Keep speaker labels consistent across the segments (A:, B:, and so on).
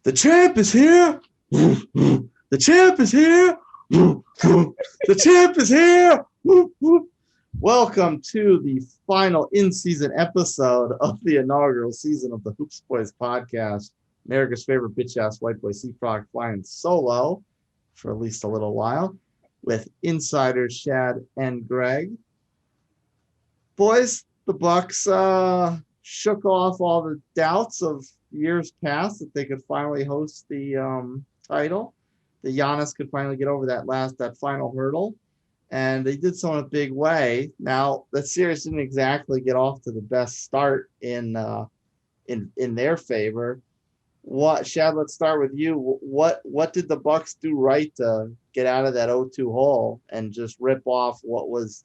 A: The champ is here. The champ is here. The champ is here. Welcome to the final in-season episode of the inaugural season of the Hoops Boys podcast. America's favorite bitch-ass white boy CProc flying solo for at least a little while with insiders Shad and Greg. Boys, the Bucks shook off all the doubts of years past that they could finally host the title. The Giannis could finally get over that final hurdle, and they did so in a big way. Now, the series didn't exactly get off to the best start in their favor. Shad, let's start with you. What did the Bucks do right to get out of that 0-2 hole and just rip off what was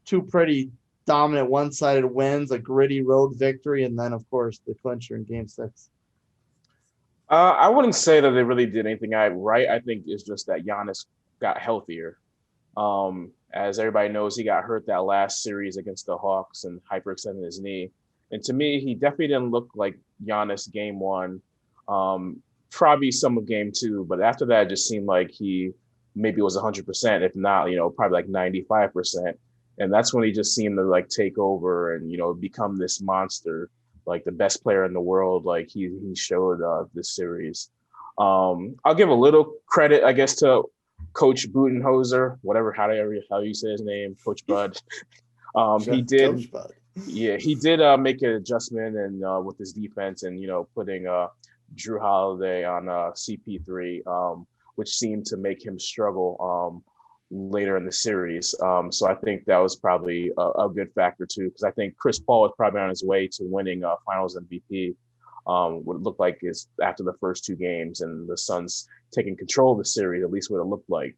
A: two pretty dominant one-sided wins, a gritty road victory, and then, of course, the clincher in Game 6?
B: I wouldn't say that they really did anything right. I think it's just that Giannis got healthier. As everybody knows, he got hurt that last series against the Hawks and hyperextended his knee. And to me, he definitely didn't look like Giannis game one. Probably some of game two, but after that, it just seemed like he maybe was 100%, if not, probably like 95%. And that's when he just seemed to take over and, become this monster, like the best player in the world. Like he showed this series. I'll give a little credit, I guess, to Coach Budenholzer, how you say his name, Coach Bud. He did, Coach Bud. Yeah, he did make an adjustment and with his defense and putting Drew Holiday on CP3, which seemed to make him struggle later in the series. So I think that was probably a good factor too, because I think Chris Paul is probably on his way to winning Finals MVP. What it looked like is after the first two games and the Suns taking control of the series, at least what it looked like.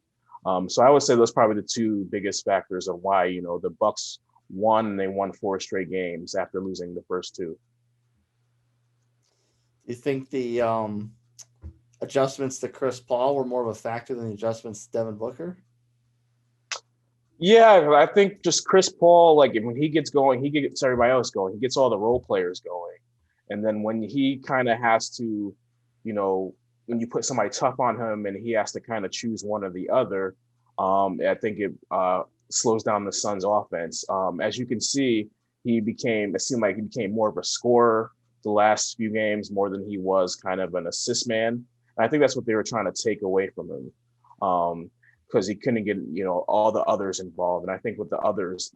B: So I would say those are probably the two biggest factors of why the Bucks won, and they won 4 straight games after losing the first two.
A: You think the adjustments to Chris Paul were more of a factor than the adjustments to Devin Booker?
B: Yeah, I think just Chris Paul, when he gets going, he gets everybody else going. He gets all the role players going. And then when he kind of has to, when you put somebody tough on him and he has to kind of choose one or the other, I think it slows down the Suns' offense. As you can see, it seemed like he became more of a scorer the last few games, more than he was kind of an assist man. And I think that's what they were trying to take away from him. Because he couldn't get, all the others involved. And I think with the others,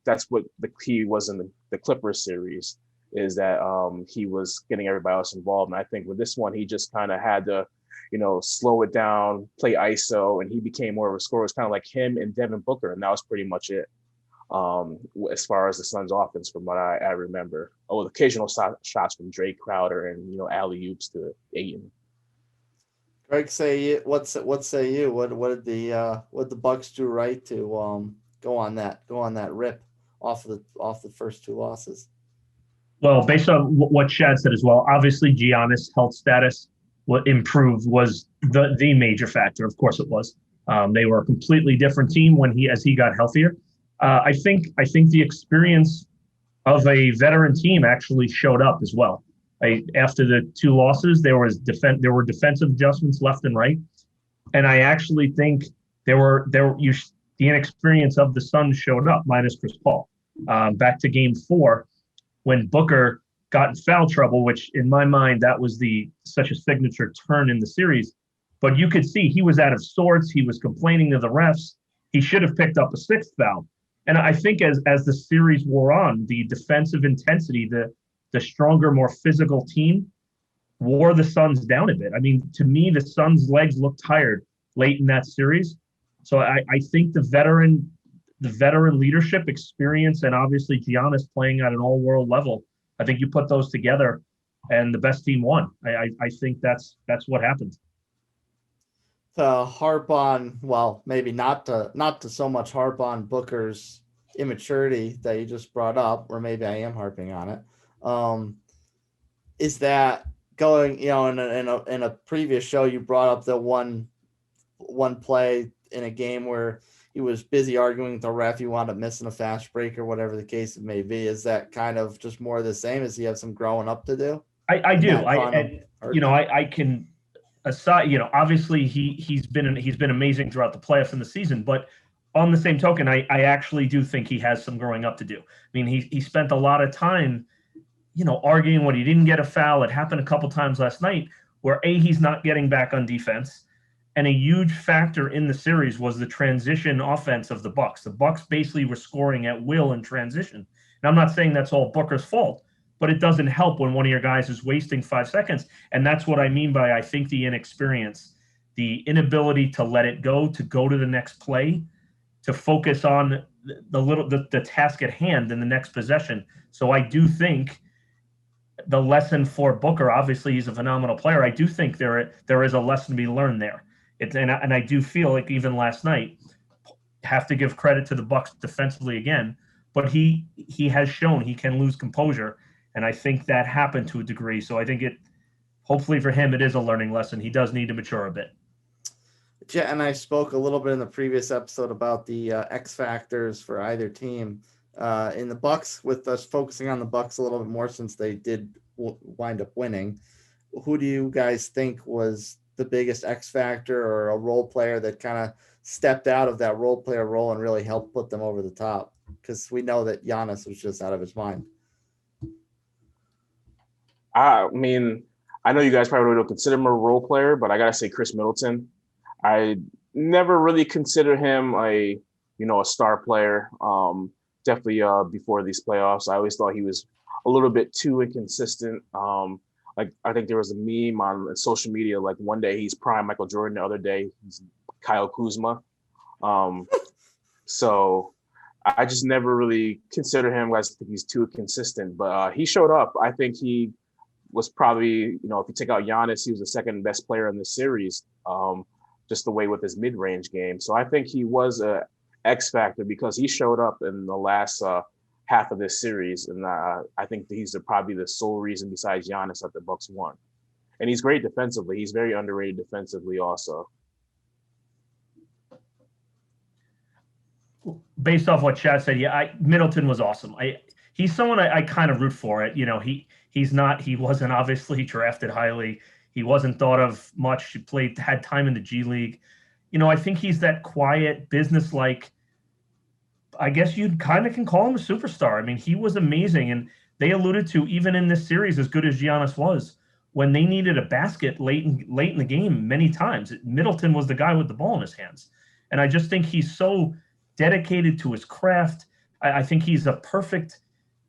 B: that's what the key was in the Clippers series, is that he was getting everybody else involved. And I think with this one, he just kind of had to, slow it down, play ISO, and he became more of a scorer. It's kind of like him and Devin Booker, and that was pretty much it as far as the Suns' offense from what I remember. Oh, with occasional shots from Drake Crowder and, alley-oops to Ayton.
A: Greg, what say you? What did the Bucks do right to go on that rip off the first two losses?
C: Well, based on what Shad said as well, obviously Giannis' health status improved was the major factor. Of course, it was. They were a completely different team as he got healthier. I think the experience of a veteran team actually showed up as well. After the two losses, there were defensive adjustments left and right, and I actually think the inexperience of the Suns showed up, minus Chris Paul. Back to Game 4, when Booker got in foul trouble, which in my mind that was such a signature turn in the series. But you could see he was out of sorts. He was complaining to the refs. He should have picked up a 6th foul. And I think as the series wore on, the defensive intensity, the stronger, more physical team wore the Suns down a bit. I mean, to me, the Suns' legs looked tired late in that series. So I think the veteran leadership experience and obviously Giannis playing at an all-world level, I think you put those together and the best team won. I think that's what happened.
A: To harp on, well, maybe not to so much harp on Booker's immaturity that you just brought up, or maybe I am harping on it. Is that going, in a previous show, you brought up the one play in a game where he was busy arguing with the ref, he wound up missing a fast break or whatever the case may be. Is that kind of just more of the same? Does he have some growing up to do?
C: I do. I can aside, obviously he's been amazing throughout the playoffs and the season, but on the same token, I actually do think he has some growing up to do. I mean, he spent a lot of time, arguing when he didn't get a foul. It happened a couple times last night where he's not getting back on defense. And a huge factor in the series was the transition offense of the Bucks. The Bucks basically were scoring at will in transition. And I'm not saying that's all Booker's fault, but it doesn't help when one of your guys is wasting 5 seconds. And that's what I mean by, I think, the inexperience, the inability to let it go, to go to the next play, to focus on the task at hand in the next possession. So I do think the lesson for Booker, obviously he's a phenomenal player. I do think there is a lesson to be learned there. And I do feel like even last night, have to give credit to the Bucks defensively again, but he has shown he can lose composure, and I think that happened to a degree. So I think hopefully for him, it is a learning lesson. He does need to mature a bit.
A: Yeah, and I spoke a little bit in the previous episode about the X factors for either team. In the Bucks, with us focusing on the Bucks a little bit more since they did wind up winning, who do you guys think was the biggest X factor or a role player that kind of stepped out of that role player role and really helped put them over the top? Because we know that Giannis was just out of his mind.
B: I mean, I know you guys probably don't consider him a role player, but I gotta say Chris Middleton. I never really considered him a star player. Definitely before these playoffs, I always thought he was a little bit too inconsistent. Like I think there was a meme on social media, like one day he's prime Michael Jordan, the other day he's Kyle Kuzma. So I just never really considered him. I think he's too consistent, but he showed up. I think he was probably, if you take out Giannis, he was the second best player in the series, just the way with his mid-range game. So I think he was a X factor because he showed up in the last half of this series, and I think he's probably the sole reason besides Giannis that the Bucks won. And he's great defensively. He's very underrated defensively also.
C: Based off what Chad said, yeah, Middleton was awesome. He's someone I kind of root for it. He wasn't obviously drafted highly. He wasn't thought of much. He had time in the G League. I think he's that quiet, business-like. I guess you kind of can call him a superstar. I mean, he was amazing, and they alluded to, even in this series, as good as Giannis was, when they needed a basket late in the game, many times Middleton was the guy with the ball in his hands. And I just think he's so dedicated to his craft. I think he's a perfect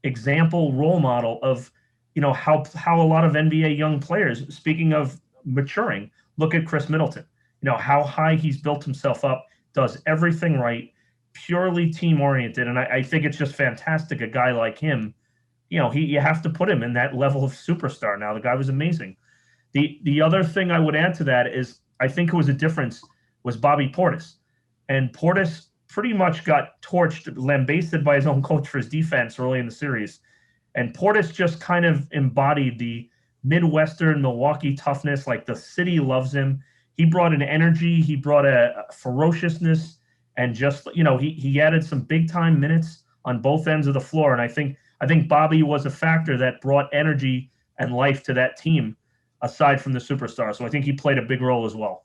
C: example, role model of how a lot of NBA young players, speaking of maturing, look at Chris Middleton. How high he's built himself up, does everything right, purely team oriented. And I think it's just fantastic. A guy like him, you have to put him in that level of superstar. Now, the guy was amazing. The other thing I would add to that is I think it was a difference was Bobby Portis. And Portis pretty much got torched, lambasted by his own coach for his defense early in the series. And Portis just kind of embodied the Midwestern Milwaukee toughness. Like, the city loves him. He brought an energy. He brought a ferociousness, and just, he added some big time minutes on both ends of the floor. And I think Bobby was a factor that brought energy and life to that team, aside from the superstar. So I think he played a big role as well.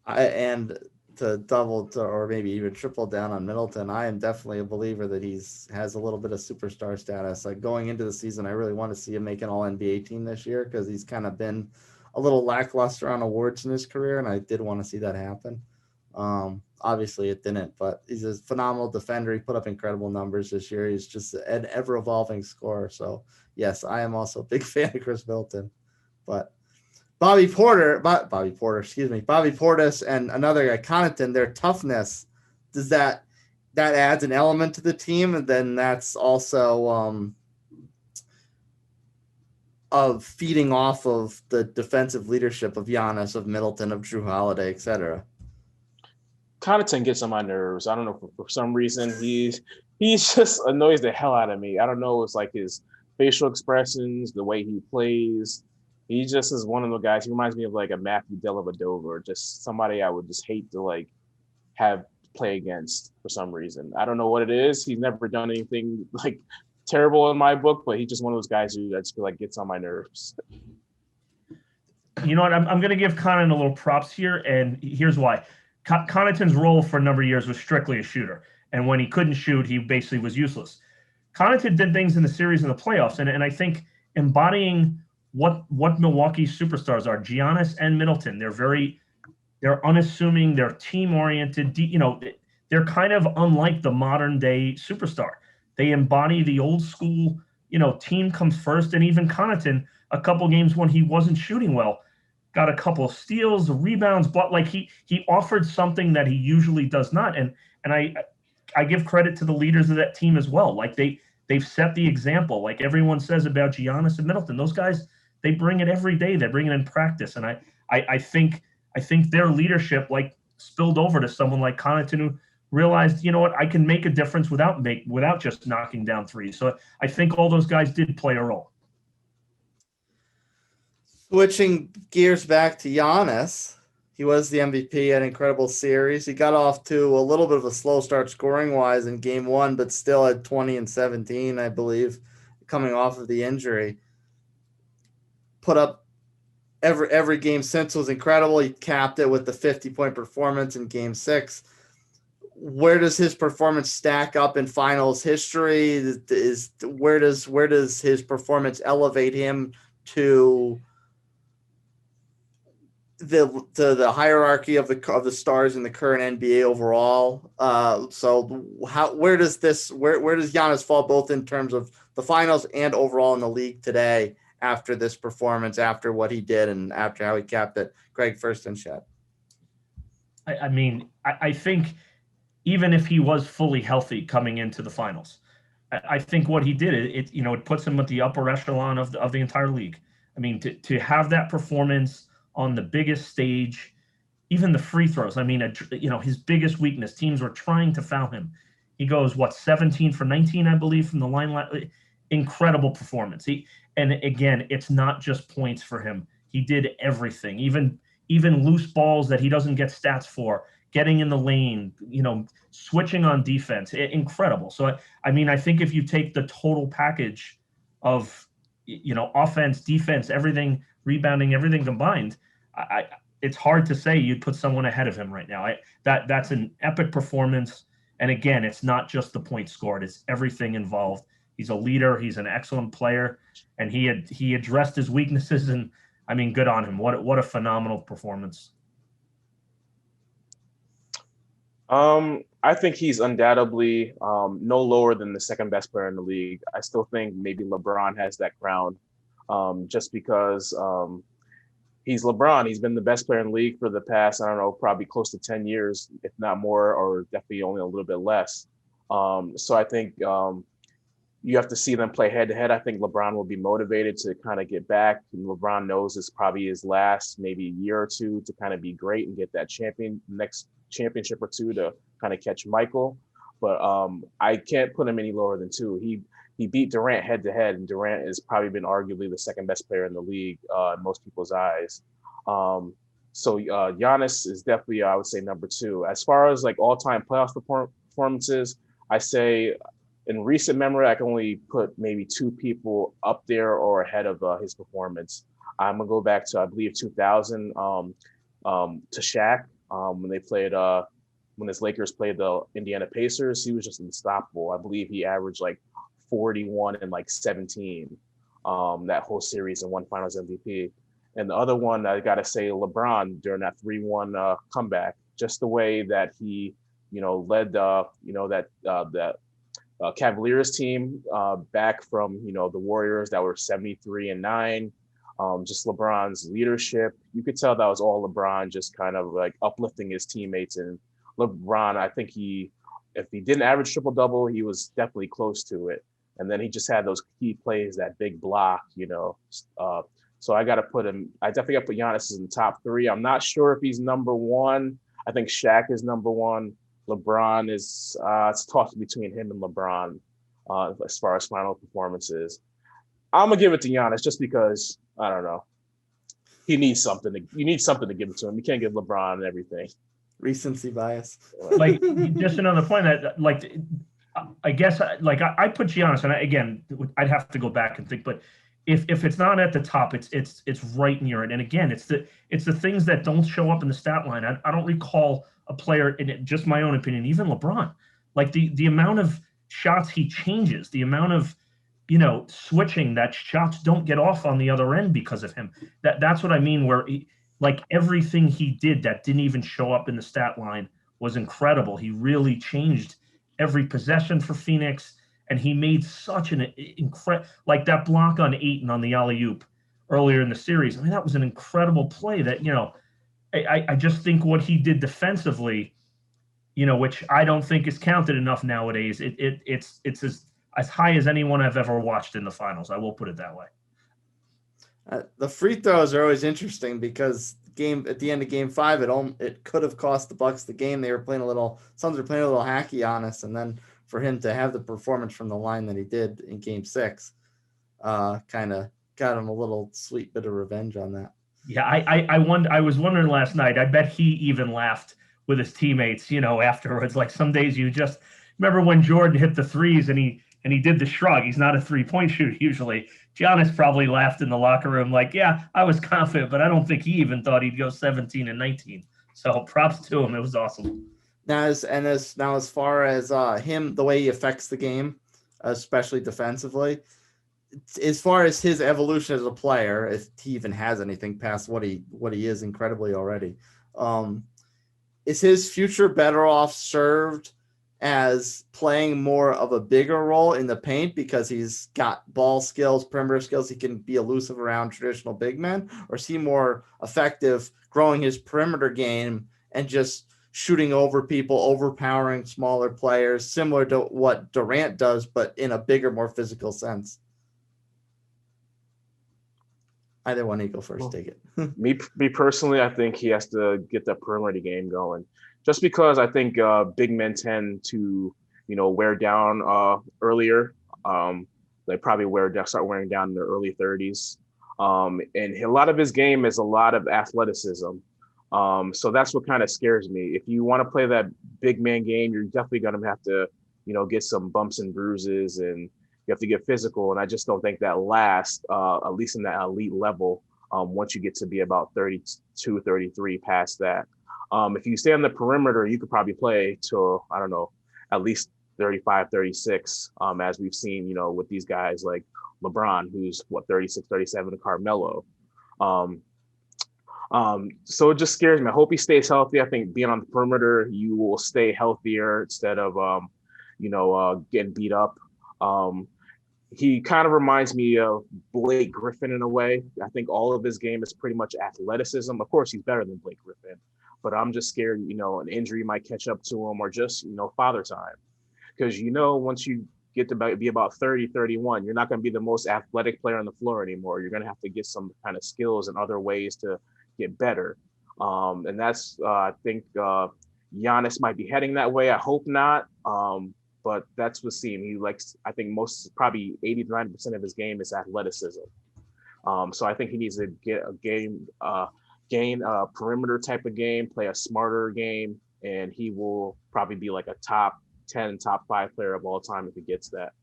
A: And to double or maybe even triple down on Middleton, I am definitely a believer that has a little bit of superstar status. Like, going into the season, I really want to see him make an All-NBA team this year, because he's kind of been a little lackluster on awards in his career, and I did want to see that happen. Obviously it didn't, but he's a phenomenal defender. He put up incredible numbers this year. He's just an ever-evolving scorer. So yes, I am also a big fan of Chris Middleton. But Bobby Portis and another guy, Connaughton, their toughness, that adds an element to the team, and then that's also of feeding off of the defensive leadership of Giannis, of Middleton, of Drew Holiday, etc.
B: Connaughton gets on my nerves. I don't know, for some reason he's just annoys the hell out of me. I don't know. It's like his facial expressions, the way he plays. He just is one of the guys. He reminds me of like a Matthew Dellavedova, just somebody I would just hate to have play against for some reason. I don't know what it is. He's never done anything terrible in my book, but he's just one of those guys who I just feel like gets on my nerves.
C: You know what? I'm going to give Connaughton a little props here, and here's why. Connaughton's role for a number of years was strictly a shooter, and when he couldn't shoot, he basically was useless. Connaughton did things in the series in the playoffs, and I think embodying what Milwaukee's superstars are, Giannis and Middleton. They're unassuming, they're team oriented. You know, they're kind of unlike the modern day superstar. They embody the old school, you know, team comes first. And even Connaughton, a couple games when he wasn't shooting well, got a couple of steals, rebounds, but like he offered something that he usually does not. And I give credit to the leaders of that team as well. Like they've set the example. Like everyone says about Giannis and Middleton, those guys, they bring it every day. They bring it in practice. And I think their leadership like spilled over to someone like Connaughton, who realized, you know what, I can make a difference without just knocking down threes. So I think all those guys did play a role.
A: Switching gears back to Giannis, he was the MVP, an incredible series. He got off to a little bit of a slow start scoring-wise in game one, but still had 20 and 17, I believe, coming off of the injury. Put up every game since was incredible. He capped it with the 50-point performance in game 6. Where does his performance stack up in finals history? Where does his performance elevate him to the hierarchy of the stars in the current NBA overall? So where does Giannis fall both in terms of the finals and overall in the league today after this performance, after what he did and after how he capped it? Greg first and Shed.
C: I mean, I think even if he was fully healthy coming into the finals, I think what he did, it puts him at the upper echelon of the entire league. I mean, to have that performance on the biggest stage, even the free throws. I mean, his biggest weakness, teams were trying to foul him. He goes, 17 for 19, I believe, from the line. Incredible performance. And again, it's not just points for him. He did everything, even loose balls that he doesn't get stats for, getting in the lane, switching on defense. Incredible. So, I mean, I think if you take the total package of, offense, defense, everything, rebounding, everything combined, it's hard to say you'd put someone ahead of him right now. That's an epic performance. And again, it's not just the points scored, it's everything involved. He's a leader. He's an excellent player, and he addressed his weaknesses. And I mean, good on him. What a phenomenal performance.
B: I think he's undoubtedly no lower than the second best player in the league. I still think maybe LeBron has that crown, just because he's LeBron. He's been the best player in the league for the past, I don't know, probably close to 10 years, if not more, or definitely only a little bit less. So I think you have to see them play head to head. I think LeBron will be motivated to kind of get back. And LeBron knows it's probably his last maybe year or two to kind of be great and get that next championship or two to kind of catch Michael. But I can't put him any lower than 2. He beat Durant head to head, and Durant has probably been arguably the second best player in the league in most people's eyes. So Giannis is definitely, I would say, number 2. As far as like all-time playoff performances, I say in recent memory, I can only put maybe 2 people up there or ahead of his performance. I'm gonna go back to, I believe, 2000 to Shaq when they played when his Lakers played the Indiana Pacers. He was just unstoppable. I believe he averaged like 41 and like 17 that whole series and won Finals MVP. And the other one, I gotta say, LeBron during that 3-1 comeback. Just the way that he, led that Cavaliers team back from the Warriors that were 73-9. Just LeBron's leadership. You could tell that was all LeBron, just kind of like uplifting his teammates. And LeBron, I think if he didn't average triple-double, he was definitely close to it. And then he just had those key plays, that big block, So I got to put him, I definitely got to put Giannis in the top 3. I'm not sure if he's number 1. I think Shaq is number 1. LeBron is, it's tough between him and LeBron as far as final performances. I'm going to give it to Giannis just because, I don't know. You need something to give it to him. You can't give LeBron everything.
A: Recency bias.
C: Like, just another point that, like, I guess, like, I put Giannis, and I'd have to go back and think, but if it's not at the top, it's right near it. And again, it's the things that don't show up in the stat line. I don't recall a player, in just my own opinion, even LeBron, like the amount of shots he changes, the amount of switching that shots don't get off on the other end because of him. That's what I mean. Where like everything he did that didn't even show up in the stat line was incredible. He really changed every possession for Phoenix. And he made such an incredible, like that block on Ayton on the alley-oop earlier in the series. I mean, that was an incredible play that, I just think what he did defensively, which I don't think is counted enough nowadays. It's as high as anyone I've ever watched in the finals. I will put it that way.
A: The free throws are always interesting because at the end of Game 5, it could have cost the Bucks the game. They were playing Suns were playing a little hacky on us, and then for him to have the performance from the line that he did in Game 6, kind of got him a little sweet bit of revenge on that.
C: Yeah, I was wondering last night. I bet he even laughed with his teammates, afterwards. Like some days you just remember when Jordan hit the threes and he did the shrug. He's not a 3-point shooter usually. Giannis probably laughed in the locker room like, yeah, I was confident, but I don't think he even thought he'd go 17 and 19. So props to him. It was awesome.
A: Now, as far as him, the way he affects the game, especially defensively, as far as his evolution as a player, if he even has anything past what he is incredibly already, is his future better off served as playing more of a bigger role in the paint because he's got ball skills, perimeter skills, he can be elusive around traditional big men, or is he more effective growing his perimeter game and just shooting over people, overpowering smaller players, similar to what Durant does, but in a bigger, more physical sense? Either one, you go first. Take it.
B: Me personally, I think he has to get that perimeter game going, just because I think big men tend to, wear down earlier. They probably start wearing down in their early 30s. And a lot of his game is a lot of athleticism. So that's what kind of scares me. If you want to play that big man game, you're definitely going to have to, get some bumps and bruises, and you have to get physical. And I just don't think that lasts, at least in that elite level, once you get to be about 32, 33 past that. If you stay on the perimeter, you could probably play till, I don't know, at least 35, 36, as we've seen, with these guys like LeBron, who's 36, 37, and Carmelo. So it just scares me. I hope he stays healthy. I think being on the perimeter, you will stay healthier instead of, getting beat up. He kind of reminds me of Blake Griffin in a way. I think all of his game is pretty much athleticism. Of course, he's better than Blake Griffin, but I'm just scared, an injury might catch up to him, or just, father time. Because, once you get to be about 30, 31, you're not going to be the most athletic player on the floor anymore. You're going to have to get some kind of skills and other ways to get better. And that's, I think Giannis might be heading that way. I hope not. But that's what seems. He likes, I think probably 80 to 90% of his game is athleticism. So I think he needs to get a gain a perimeter type of game, play a smarter game, and he will probably be like a top 10, top 5 player of all time if he gets that.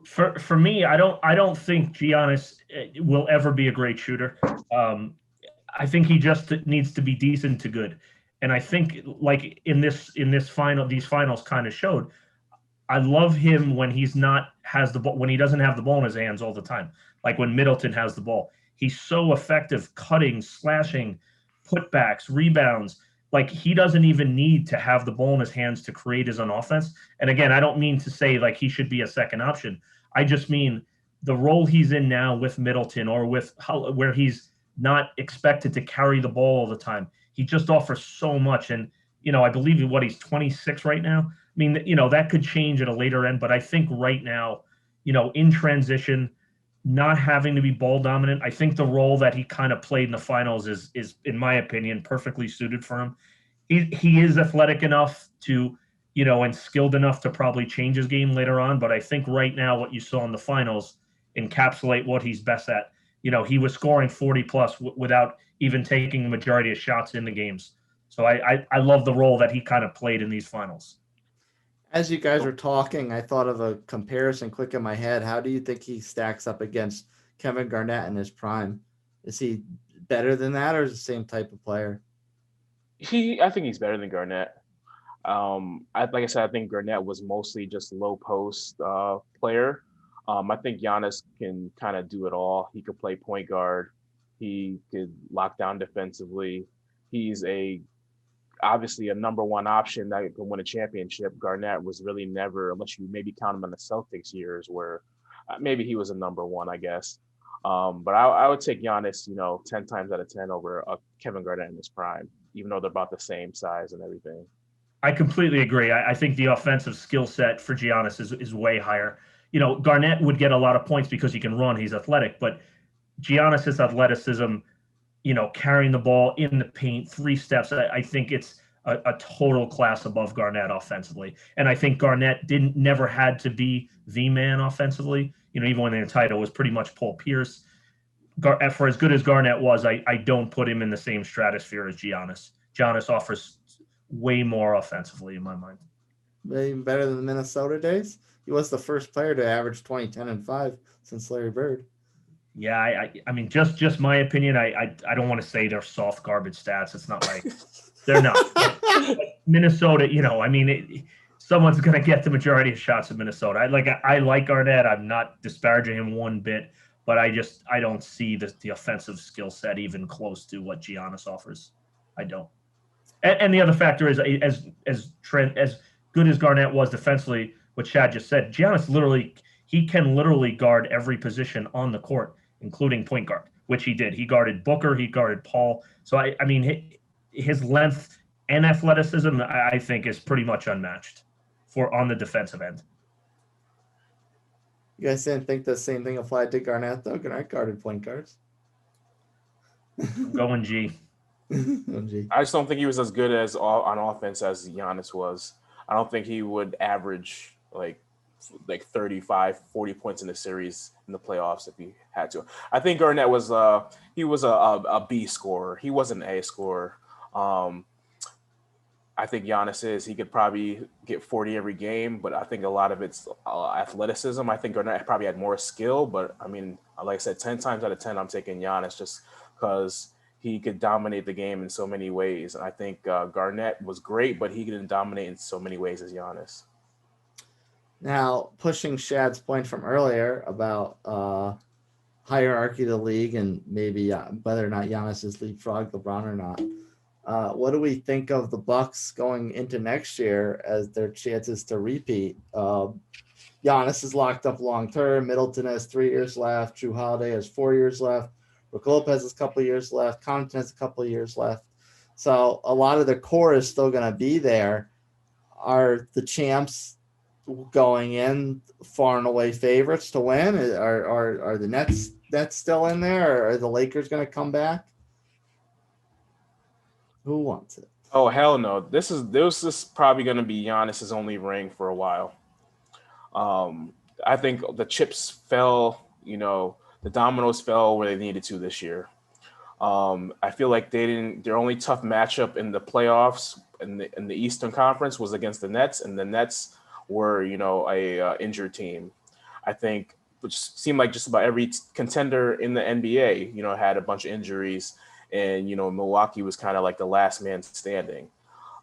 C: For me, I don't think Giannis will ever be a great shooter. I think he just needs to be decent to good. And I think, like these finals kind of showed, I love him when he doesn't have the ball in his hands all the time. Like when Middleton has the ball, he's so effective cutting, slashing, putbacks, rebounds. Like he doesn't even need to have the ball in his hands to create his own offense. And again, I don't mean to say like he should be a second option. I just mean the role he's in now with Middleton, or where he's not expected to carry the ball all the time. He just offers so much. And, I believe he's 26 right now. I mean, that could change at a later end, but I think right now, in transition, not having to be ball dominant, I think the role that he kind of played in the finals is, in my opinion, perfectly suited for him. He is athletic enough to, and skilled enough to probably change his game later on. But I think right now what you saw in the finals encapsulate what he's best at. He was scoring 40 plus without even taking the majority of shots in the games. So I love the role that he kind of played in these finals.
A: As you guys were talking, I thought of a comparison quick in my head. How do you think he stacks up against Kevin Garnett in his prime? Is he better than that, or is the same type of player?
B: I think he's better than Garnett. Like I said, I think Garnett was mostly just low post player. I think Giannis can kind of do it all. He could play point guard. He could lock down defensively. He's obviously a number one option that can win a championship. Garnett was really never, unless you maybe count him in the Celtics years, where maybe he was a number one, I guess. But I would take Giannis, 10 times out of 10 over Kevin Garnett in his prime, even though they're about the same size and everything.
C: I completely agree. I think the offensive skill set for Giannis is way higher. Garnett would get a lot of points because he can run, he's athletic, but Giannis's athleticism, carrying the ball in the paint, 3 steps, I think it's a total class above Garnett offensively. And I think Garnett never had to be the man offensively. Even when the title was pretty much Paul Pierce. For as good as Garnett was, I don't put him in the same stratosphere as Giannis. Giannis offers way more offensively in my mind.
A: Maybe better than the Minnesota days. He was the first player to average 20, 10, and 5 since Larry Bird.
C: Yeah, I mean, just my opinion. I don't want to say they're soft garbage stats. It's not like they're not. Minnesota, I mean, someone's going to get the majority of shots in Minnesota. I like Garnett. I'm not disparaging him one bit, but I don't see the offensive skill set even close to what Giannis offers. I don't. And the other factor is as good as Garnett was defensively, what Chad just said, Giannis he can literally guard every position on the court, including point guard, which he did. He guarded Booker, he guarded Paul. So I mean, his length and athleticism, I think, is pretty much unmatched on the defensive end.
A: You guys didn't think the same thing applied to Garnett, though? Garnett guarded point guards.
C: I'm going G.
B: I just don't think he was as good on offense as Giannis was. I don't think he would average like 35, 40 points in the series in the playoffs if he had to. I think Garnett was he was a B scorer. He wasn't an A scorer. I think Giannis he could probably get 40 every game, but I think a lot of it's athleticism. I think Garnett probably had more skill, but I mean, like I said, 10 times out of 10, I'm taking Giannis just because he could dominate the game in so many ways. And I think Garnett was great, but he didn't dominate in so many ways as Giannis.
A: Now, pushing Shad's point from earlier about hierarchy of the league and maybe whether or not Giannis is leapfrog LeBron or not. What do we think of the Bucks going into next year as their chances to repeat? Giannis is locked up long term. Middleton has 3 years left. Jrue Holiday has 4 years left. Brook Lopez has a couple of years left. Connaughton has a couple of years left. So a lot of the core is still going to be there. Are the champs going in far and away favorites to win? Are the Nets still in there? Or are the Lakers going to come back? Who wants it?
B: Oh hell no! This is probably going to be Giannis's only ring for a while. I think the chips fell. The dominoes fell where they needed to this year. I feel like their only tough matchup in the playoffs in the Eastern Conference was against the Nets, and the Nets were, a injured team. I think, which seemed like just about every contender in the NBA, had a bunch of injuries, and Milwaukee was kind of like the last man standing.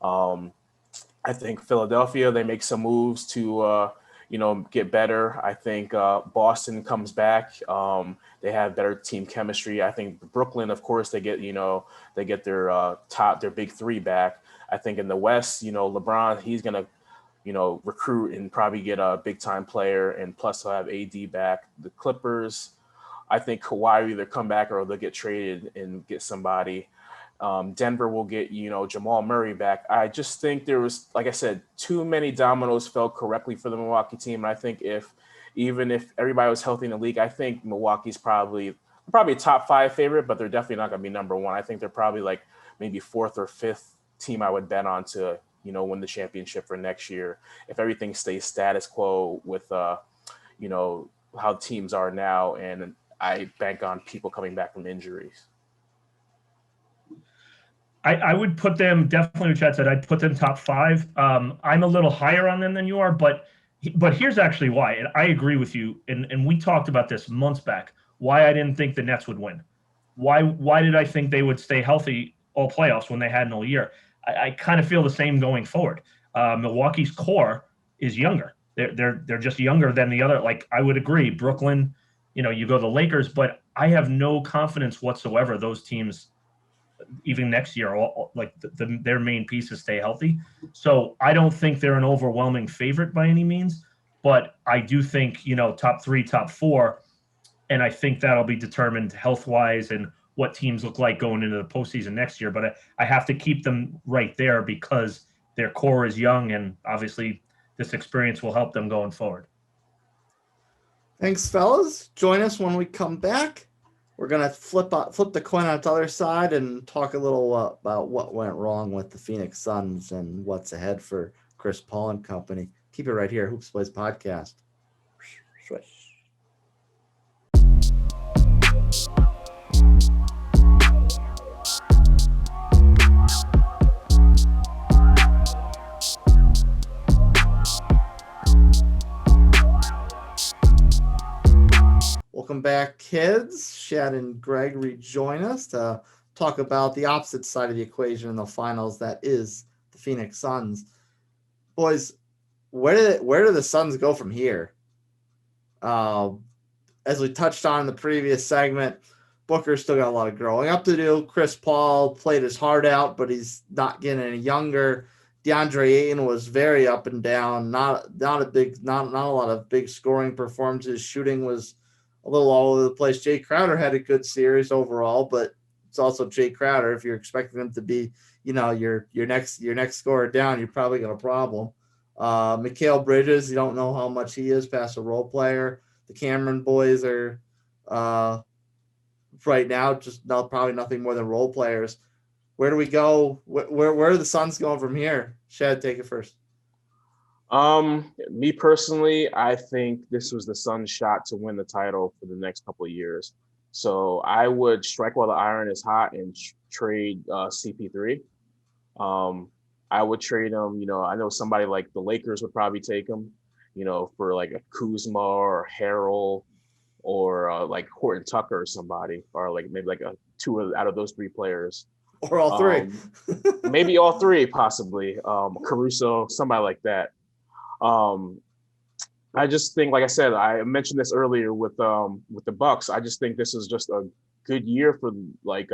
B: I think Philadelphia, they make some moves to get better. I think Boston comes back. They have better team chemistry. I think Brooklyn, of course, they get their big 3 back. I think in the West, LeBron, he's gonna recruit and probably get a big time player, and plus they'll have AD back. The Clippers, I think Kawhi will either come back or they'll get traded and get somebody. Denver will get, Jamal Murray back. I just think there was, like I said, too many dominoes fell correctly for the Milwaukee team. And I think even if everybody was healthy in the league, I think Milwaukee's probably a top 5 favorite, but they're definitely not going to be number 1. I think they're probably like maybe 4th or 5th team I would bet on to, win the championship for next year. If everything stays status quo with, how teams are now, and I bank on people coming back from injuries.
C: I would put them definitely. What Chad said, I'd put them top 5. I'm a little higher on them than you are, but here's actually why. And I agree with you. And we talked about this months back. Why I didn't think the Nets would win. Why did I think they would stay healthy all playoffs when they hadn't all year? I kind of feel the same going forward. Milwaukee's core is younger. They're just younger than the other. Like I would agree, Brooklyn. You go the Lakers, but I have no confidence whatsoever those teams, even next year, their main pieces stay healthy. So I don't think they're an overwhelming favorite by any means, but I do think top 3, top 4. And I think that'll be determined health-wise and what teams look like going into the postseason next year. But I have to keep them right there because their core is young, and obviously this experience will help them going forward.
A: Thanks, fellas. Join us when we come back. We're going to flip the coin on the other side and talk a little about what went wrong with the Phoenix Suns and what's ahead for Chris Paul and company. Keep it right here, Hoops Boys Podcast. Swish. Welcome back, kids. Shad and Greg rejoin us to talk about the opposite side of the equation in the finals. That is the Phoenix Suns. Boys, where do the Suns go from here? As we touched on in the previous segment, Booker's still got a lot of growing up to do. Chris Paul played his heart out, but he's not getting any younger. DeAndre Ayton was very up and down. Not a lot of big scoring performances. Shooting was a little all over the place. Jay Crowder had a good series overall, but it's also Jay Crowder. If you're expecting him to be, your next scorer down, you're probably got a problem. Mikal Bridges, you don't know how much he is past a role player. The Cameron boys are right now probably nothing more than role players. Where do we go? Where are the Suns going from here? Shad, take it first.
B: Me personally, I think this was the Suns' shot to win the title for the next couple of years. So I would strike while the iron is hot and trade CP3. I would trade him. I know somebody like the Lakers would probably take him. For like a Kuzma or Harrell or like Horton Tucker or somebody, or like maybe like 2 out of those 3 players.
A: Or all 3.
B: Maybe all 3, possibly. Caruso, somebody like that. I just think, like I said, I mentioned this earlier with the Bucks. I just think this is just a good year for like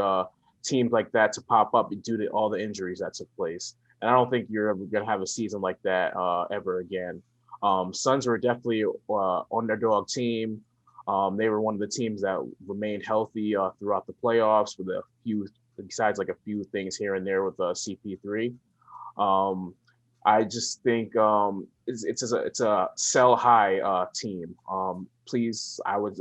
B: teams like that to pop up due to all the injuries that took place. And I don't think you're ever gonna have a season like that ever again. Suns were definitely underdog team. They were one of the teams that remained healthy throughout the playoffs with besides like a few things here and there with CP3. I just think it's a sell high team. Please, I would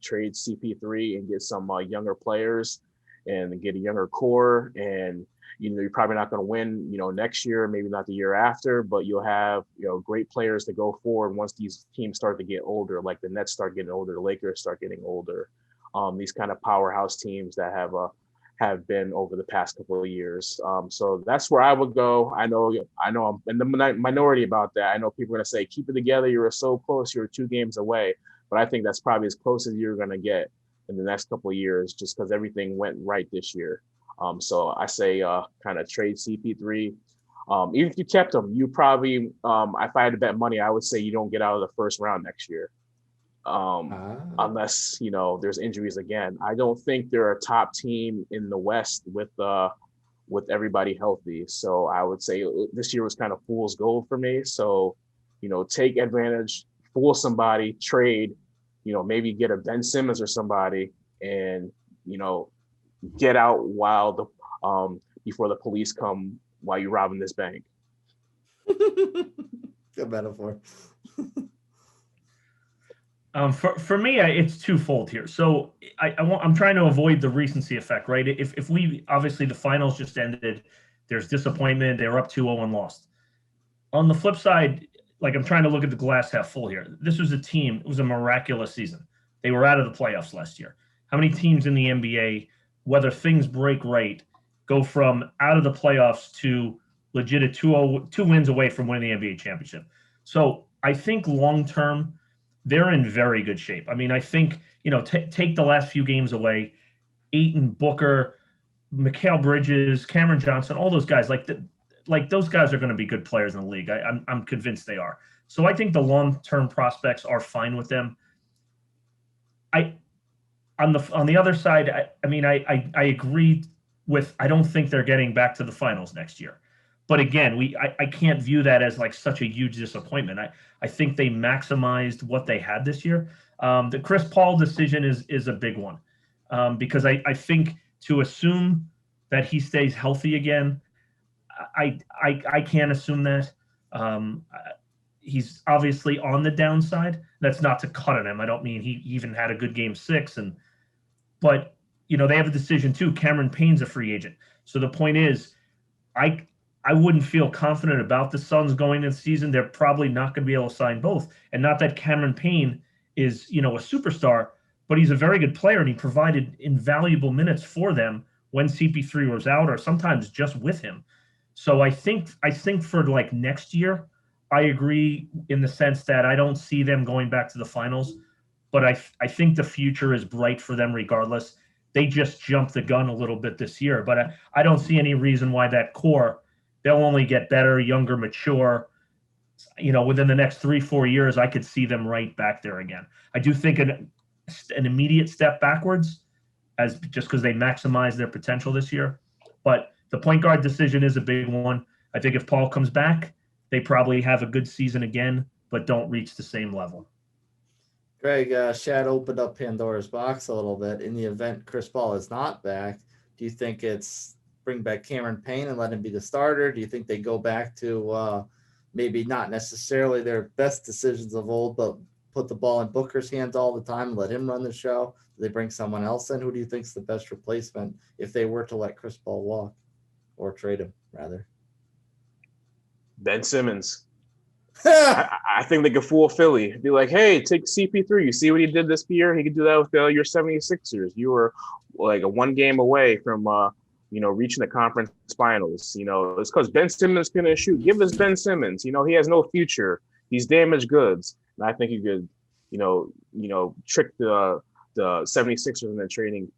B: trade CP3 and get some younger players and get a younger core. And you're probably not going to win next year, maybe not the year after, but you'll have great players to go forward once these teams start to get older, like the Nets start getting older, the Lakers start getting older. These kind of powerhouse teams that have been over the past couple of years. So that's where I would go. I know I'm in the minority about that. I know people are going to say, keep it together. You're so close. You're 2 games away. But I think that's probably as close as you're going to get in the next couple of years, just because everything went right this year. So I say kind of trade CP3. Even if you kept him, you probably, if I had to bet money, I would say you don't get out of the first round next year. Unless there's injuries again. I don't think they're a top team in the West with everybody healthy. So I would say this year was kind of fool's gold for me. So take advantage, fool somebody, trade, maybe get a Ben Simmons or somebody, and get out while before the police come while you're robbing this bank.
A: Good metaphor.
C: For me, it's twofold here. So I'm trying to avoid the recency effect, right? If we obviously the finals just ended, there's disappointment. They were up 2-0 and lost. On the flip side, like I'm trying to look at the glass half full here. This was a team. It was a miraculous season. They were out of the playoffs last year. How many teams in the NBA, whether things break right, go from out of the playoffs to legit at 2 wins away from winning the NBA championship. So I think long term, they're in very good shape. I mean, I think, take the last few games away, Ayton, Booker, Mikal Bridges, Cameron Johnson, all those guys, like those guys are going to be good players in the league. I'm convinced they are. So I think the long-term prospects are fine with them. On the other side, I agree with, I don't think they're getting back to the finals next year. But again, I can't view that as like such a huge disappointment. I think they maximized what they had this year. The Chris Paul decision is a big one, because I think to assume that he stays healthy again, I can't assume that. He's obviously on the downside. That's not to cut on him. I don't mean he even had a good game 6, but they have a decision too. Cameron Payne's a free agent. So the point is, I wouldn't feel confident about the Suns going into the season. They're probably not going to be able to sign both. And not that Cameron Payne is, a superstar, but he's a very good player and he provided invaluable minutes for them when CP3 was out, or sometimes just with him. So I think for like next year, I agree in the sense that I don't see them going back to the finals, but I think the future is bright for them regardless. They just jumped the gun a little bit this year, but I don't see any reason why that core, they'll only get better, younger, mature. Within the next 3-4 years, I could see them right back there again. I do think an immediate step backwards, as just because they maximized their potential this year. But the point guard decision is a big one. I think if Paul comes back, they probably have a good season again, but don't reach the same level.
A: Greg, Shad opened up Pandora's box a little bit. In the event Chris Paul is not back, do you think it's bring back Cameron Payne and let him be the starter? Do you think they go back to maybe not necessarily their best decisions of old, but put the ball in Booker's hands all the time and let him run the show? Do they bring someone else in? Who do you think is the best replacement if they were to let Chris Paul walk or trade him, rather?
B: Ben Simmons. I think they could fool Philly. Be like, hey, take CP3. You see what he did this year? He could do that with your 76ers. You were like a 1 game away from reaching the conference finals. It's because Ben Simmons can shoot. Give us Ben Simmons. He has no future. He's damaged goods. And I think he could, trick the 76ers into trading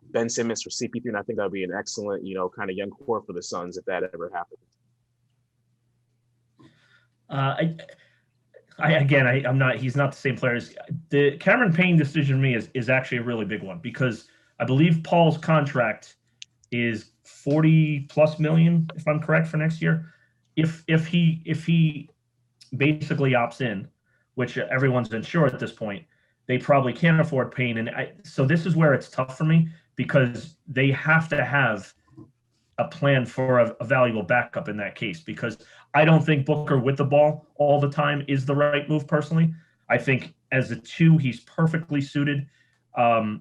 B: Ben Simmons for CP3. And I think that would be an excellent, kind of young core for the Suns if that ever happened.
C: I'm not. He's not the same player. The Cameron Payne decision to me is actually a really big one, because I believe Paul's contract is $40+ million, if I'm correct, for next year. If he basically opts in, which everyone's unsure at this point, they probably can't afford Payne. And so this is where it's tough for me, because they have to have a plan for a valuable backup in that case, because I don't think Booker with the ball all the time is the right move personally. I think as a 2, he's perfectly suited. The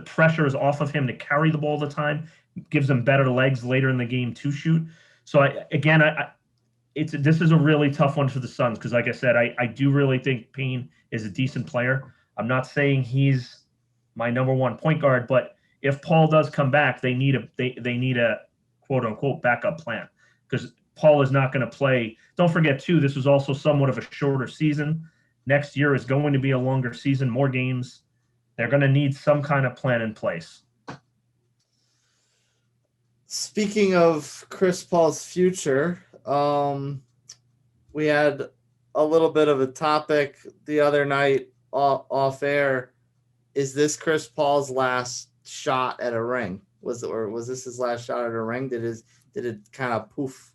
C: pressure is off of him to carry the ball all the time, gives him better legs later in the game to shoot. So this is a really tough one for the Suns, because like I said, I do really think Payne is a decent player. I'm not saying he's my number 1 point guard, but if Paul does come back, they need a quote unquote backup plan, because Paul is not going to play. Don't forget too, this was also somewhat of a shorter season. Next year is going to be a longer season, more games. They're going to need some kind of plan in place.
A: Speaking of Chris Paul's future, we had a little bit of a topic the other night off air. Is this Chris Paul's last shot at a ring? Was this his last shot at a ring? Did it kind of poof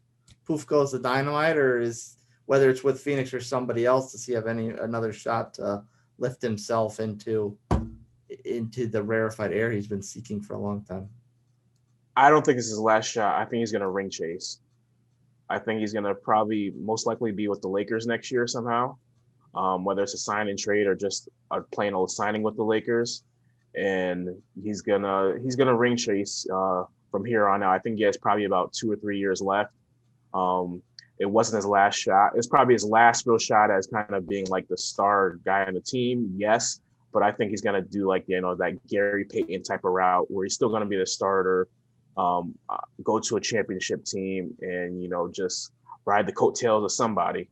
A: goes the dynamite, or is, whether it's with Phoenix or somebody else, does he have another shot to lift himself into the rarefied air he's been seeking for a long time?
B: I don't think this is his last shot. I think he's going to ring chase. I think he's going to probably most likely be with the Lakers next year somehow, whether it's a sign and trade or just a plain old signing with the Lakers. And he's gonna ring chase from here on out. I think he has probably about 2 or 3 years left. It wasn't his last shot. It's probably his last real shot as kind of being like the star guy on the team, yes. but I think he's going to do like, that Gary Payton type of route where he's still going to be the starter, go to a championship team and, just ride the coattails of somebody.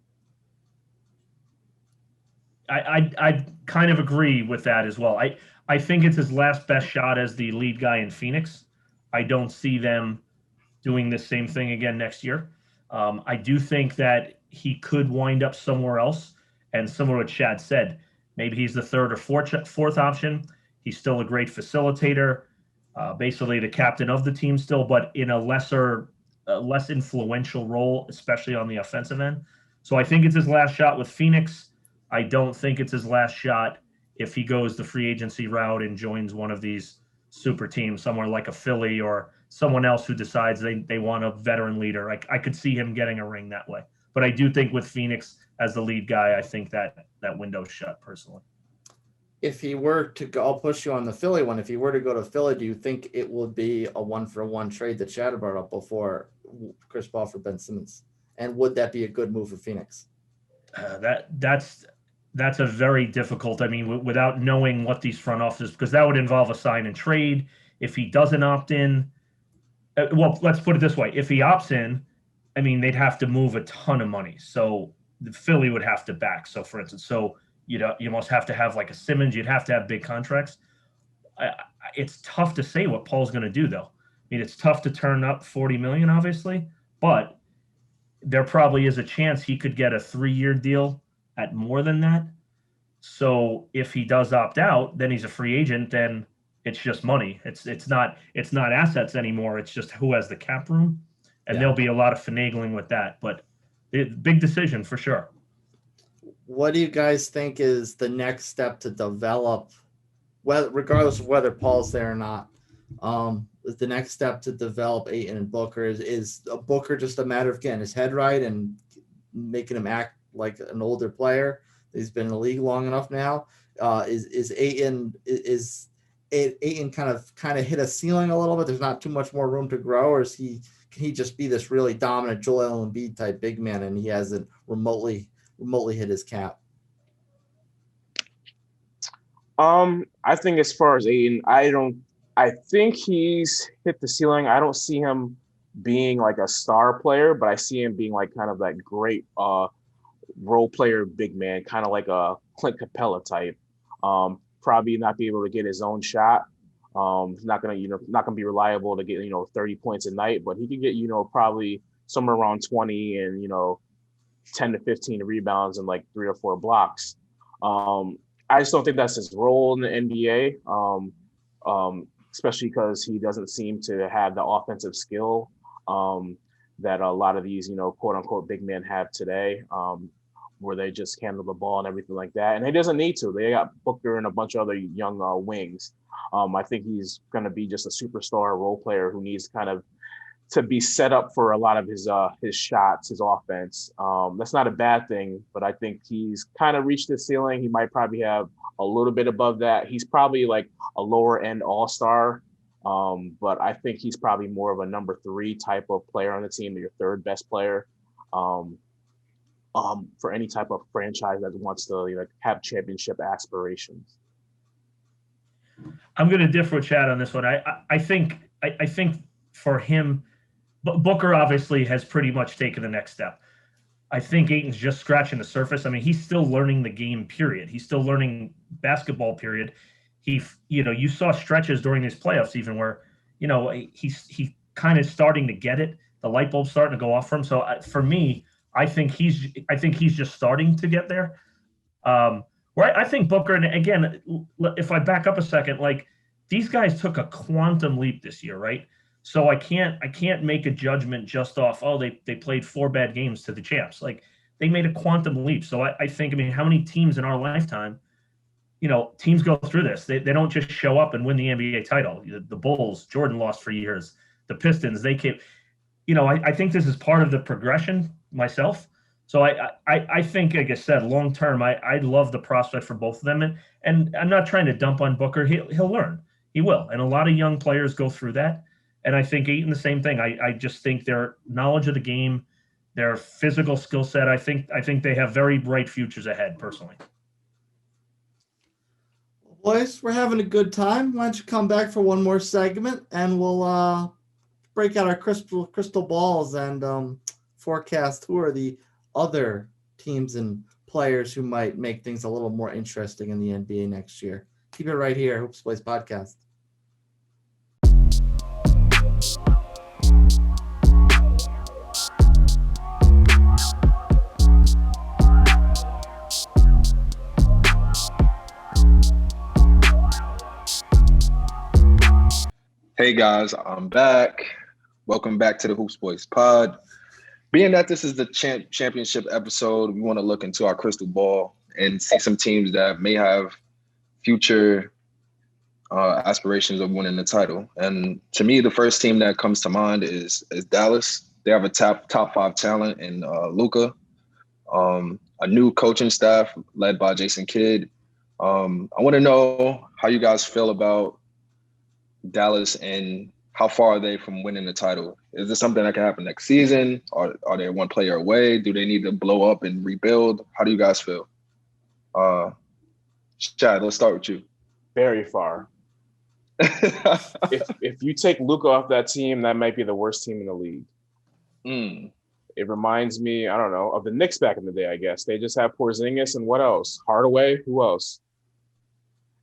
C: I kind of agree with that as well. I think it's his last best shot as the lead guy in Phoenix. I don't see them doing the same thing again next year. I do think that he could wind up somewhere else. And similar to what Chad said, maybe he's the third or fourth option. He's still a great facilitator, basically the captain of the team still, but in a less influential role, especially on the offensive end. So I think it's his last shot with Phoenix. I don't think it's his last shot if he goes the free agency route and joins one of these super teams, somewhere like a Philly or someone else who decides they want a veteran leader. I could see him getting a ring that way. But I do think with Phoenix as the lead guy, I think that window's shut personally.
A: If he were to go, I'll push you on the Philly one. If he were to go to Philly, do you think it would be a 1-for-1 trade that Chad brought up before, Chris Paul for Ben Simmons? And would that be a good move for Phoenix?
C: That's a very difficult. I mean, without knowing what these front offices, because that would involve a sign and trade. If he doesn't opt in, well, let's put it this way: if he opts in, I mean, they'd have to move a ton of money. So the Philly would have to back. So, for instance, you must have to have like a Simmons. You'd have to have big contracts. It's tough to say what Paul's going to do, though. I mean, it's tough to turn up $40 million, obviously, but there probably is a chance he could get a 3-year deal at more than that. So if he does opt out, then he's a free agent. Then it's just money. It's not assets anymore. It's just who has the cap room, and there'll be a lot of finagling with that. But big decision for sure.
A: What do you guys think is the next step to develop, regardless of whether Paul's there or not? Is the next step to develop Ayton and Booker? Is Booker just a matter of getting his head right and making him act like an older player? He's been in the league long enough now. Is Ayton kind of hit a ceiling a little bit? There's not too much more room to grow, or can he just be this really dominant Joel Embiid type big man and he hasn't remotely hit his cap?
B: I think as far as Ayton, I think he's hit the ceiling. I don't see him being like a star player, but I see him being like kind of that great role player big man, kind of like a Clint Capella type. Probably not be able to get his own shot. Not gonna be reliable to get 30 points a night, but he can get probably somewhere around 20 and 10 to 15 rebounds and like 3 or 4 blocks. I just don't think that's his role in the NBA. Especially because he doesn't seem to have the offensive skill that a lot of these, quote unquote, big men have today, where they just handle the ball and everything like that. And he doesn't need to. They got Booker and a bunch of other young wings. I think he's going to be just a superstar role player who needs kind of to be set up for a lot of his shots, his offense. That's not a bad thing, but I think he's kind of reached the ceiling. He might probably have a little bit above that. He's probably like a lower end all-star, but I think he's probably more of a number 3 type of player on the team, your third best player, for any type of franchise that wants to have championship aspirations.
C: I'm going to differ with Chad on this one. I think for him, Booker obviously has pretty much taken the next step. I think Ayton's just scratching the surface. I mean, he's still learning the game, period. He's still learning basketball, period. You saw stretches during these playoffs even where, he's kind of starting to get it. The light bulb's starting to go off for him. So for me, I think he's just starting to get there. Where I think Booker, and again, if I back up a second, like these guys took a quantum leap this year, right? So I can't make a judgment just off, they played 4 bad games to the champs. Like they made a quantum leap. So I think, how many teams in our lifetime, teams go through this. They don't just show up and win the NBA title. The Bulls, Jordan lost for years. The Pistons, they came. I think this is part of the progression myself. So I think, like I said, long term, I love the prospect for both of them. And I'm not trying to dump on Booker. He'll learn. He will. And a lot of young players go through that. And I think Ayton the same thing. I just think their knowledge of the game, their physical skill set, I think they have very bright futures ahead, personally.
A: Boys, we're having a good time. Why don't you come back for one more segment and we'll break out our crystal balls and forecast who are the other teams and players who might make things a little more interesting in the NBA next year. Keep it right here, Hoops Boys Podcast.
D: Hey guys, I'm back. Welcome back to the Hoops Boys Pod. Being that this is the championship episode, we want to look into our crystal ball and see some teams that may have future aspirations of winning the title. And to me, the first team that comes to mind is Dallas. They have a top 5 talent in Luka, a new coaching staff led by Jason Kidd. I want to know how you guys feel about Dallas and how far are they from winning the title? Is this something that can happen next season? Are they one player away? Do they need to blow up and rebuild? How do you guys feel? Chad, let's start with you.
B: Very far. if you take Luka off that team, that might be the worst team in the league. It reminds me, I don't know, of the Knicks back in the day, I guess. They just have Porzingis and what else? Hardaway? Who else?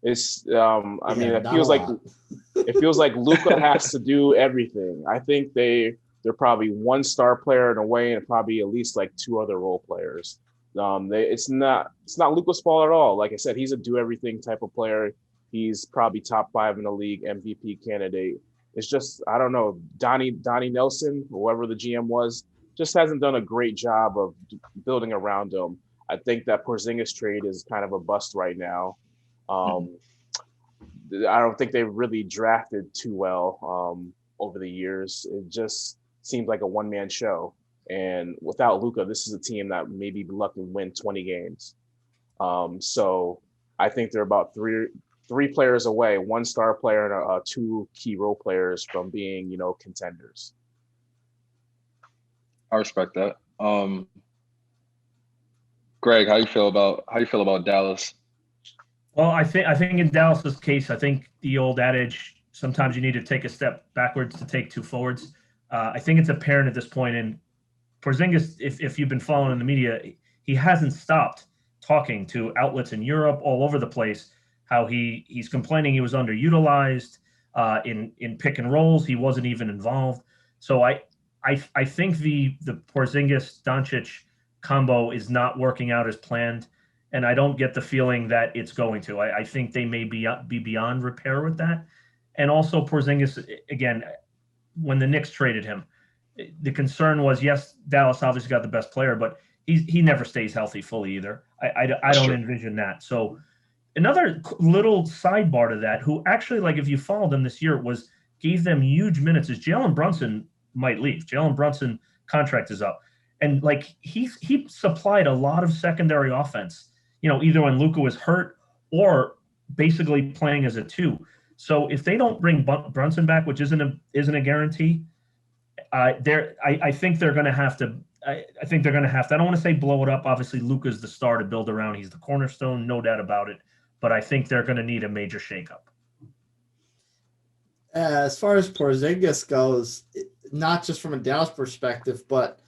B: It's it feels like Luka has to do everything. I think they're probably one star player in a way and probably at least like 2 other role players. It's not Luka's fault at all. Like I said, he's a do everything type of player. He's probably top 5 in the league, MVP candidate. It's just, I don't know, Donnie Nelson, whoever the GM was, just hasn't done a great job of building around him. I think that Porzingis trade is kind of a bust right now. I don't think they really drafted too well over the years. It just seems like a one-man show. And without Luka, this is a team that may be lucky to win 20 games. So I think they're about three players away, 1 star player and 2 key role players from being, contenders.
D: I respect that. Greg, how you feel about Dallas?
C: Well, I think in Dallas's case, I think the old adage, sometimes you need to take a step backwards to take 2 forwards. I think it's apparent at this point. And Porzingis, if you've been following in the media, he hasn't stopped talking to outlets in Europe, all over the place, how he's complaining he was underutilized in pick and rolls. He wasn't even involved. So I think the Porzingis Doncic combo is not working out as planned. And I don't get the feeling that it's going to. I think they may be beyond repair with that. And also Porzingis, again, when the Knicks traded him, the concern was, yes, Dallas obviously got the best player, but he never stays healthy fully either. I don't envision that. So another little sidebar to that, who actually, like if you followed them this year, gave them huge minutes, is Jalen Brunson might leave. Jalen Brunson contract is up. And like he supplied a lot of secondary offense, either when Luka was hurt or basically playing as a 2. So if they don't bring Brunson back, which isn't a guarantee, I think they're going to have to. I don't want to say blow it up. Obviously, Luka's the star to build around. He's the cornerstone, no doubt about it. But I think they're going to need a major shakeup.
A: As far as Porzingis goes, not just from a Dallas perspective, but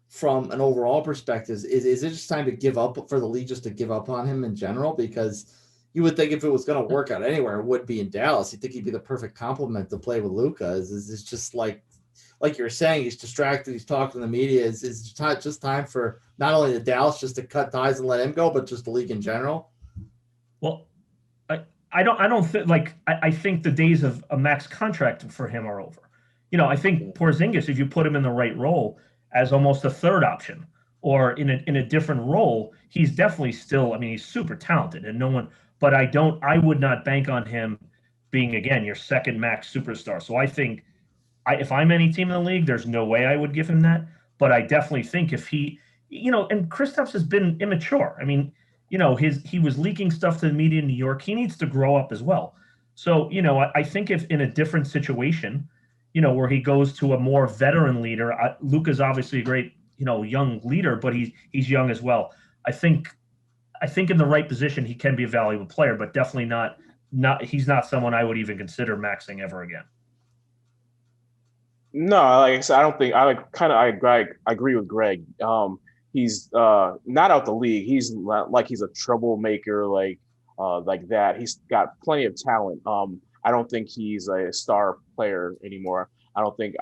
A: from an overall perspective, is it just time to give up for the league, just to give up on him in general? Because you would think if it was going to work out anywhere, it would be in Dallas. You'd think he'd be the perfect complement to play with Luka. Is just like you were saying, he's distracted, he's talking to the media. Is it just time for not only the Dallas just to cut ties and let him go, but just the league in general?
C: Well, I don't think I think the days of a max contract for him are over. I think Porzingis, if you put him in the right role as almost a third option or in a different role, he's definitely still, he's super talented and but I would not bank on him being, again, your second max superstar. So I think if I'm any team in the league, there's no way I would give him that. But I definitely think if he, and Kristaps has been immature. He was leaking stuff to the media in New York. He needs to grow up as well. So, I think if in a different situation, where he goes to a more veteran leader, Luka's obviously a great, young leader, but he's young as well. I think in the right position, he can be a valuable player, but definitely not he's not someone I would even consider maxing ever again.
B: No, like I said, I don't think I agree with Greg. He's not out the league. He's not, like he's a troublemaker like that. He's got plenty of talent. I don't think he's a star player anymore. I don't think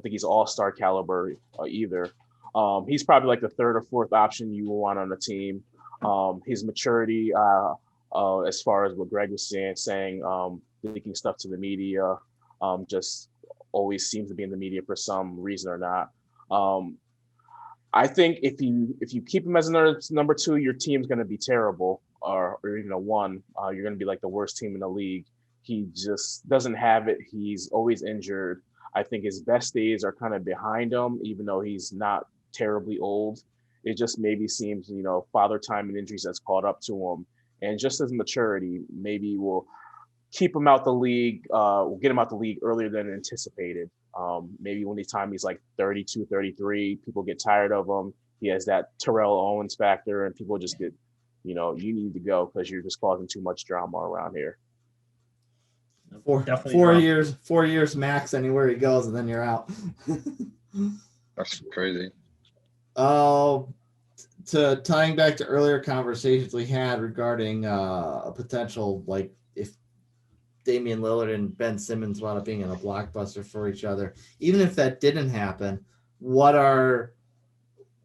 B: he's all-star caliber either. He's probably like the third or fourth option you will want on the team. His maturity, as far as what Greg was saying, leaking stuff to the media, just always seems to be in the media for some reason or not. I think if you keep him as number two, your team's going to be terrible, or even a one. You're going to be like the worst team in the league. He just doesn't have it. He's always injured. I think his best days are kind of behind him, even though he's not terribly old. It just maybe seems, father time and injuries that's caught up to him. And just his maturity, maybe will keep him out the league, we'll get him out the league earlier than anticipated. Maybe when the time he's like 32, 33, people get tired of him. He has that Terrell Owens factor, and people just get, you need to go because you're just causing too much drama around here.
A: 4 years max anywhere he goes, and then you're out.
D: That's crazy.
A: To tying back to earlier conversations we had regarding a potential, like if Damian Lillard and Ben Simmons wound up being in a blockbuster for each other, even if that didn't happen, what are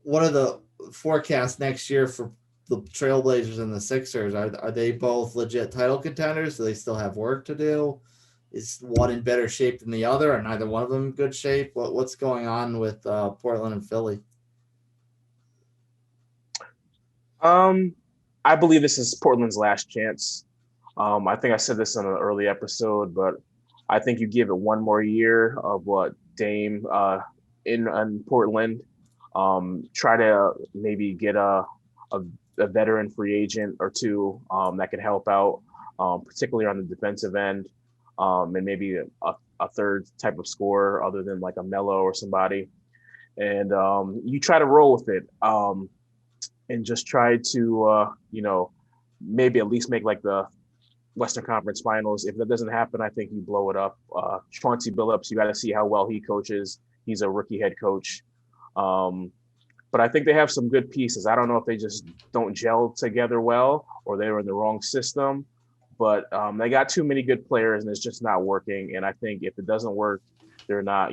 A: the forecasts next year for the Trailblazers and the Sixers? Are they both legit title contenders? Do they still have work to do? Is one in better shape than the other, or neither one of them in good shape? What's going on with Portland and Philly?
B: I believe this is Portland's last chance. I think I said this in an early episode, but I think you give it one more year of what Dame in Portland. Try to maybe get a veteran free agent or two that could help out, particularly on the defensive end, and maybe a third type of scorer other than like a Melo or somebody. And you try to roll with it and just try to, maybe at least make like the Western Conference Finals. If that doesn't happen, I think you blow it up. Chauncey Billups, you got to see how well he coaches. He's a rookie head coach. But I think they have some good pieces. I don't know if they just don't gel together well or they were in the wrong system, but they got too many good players and it's just not working. And I think if it doesn't work, they're not,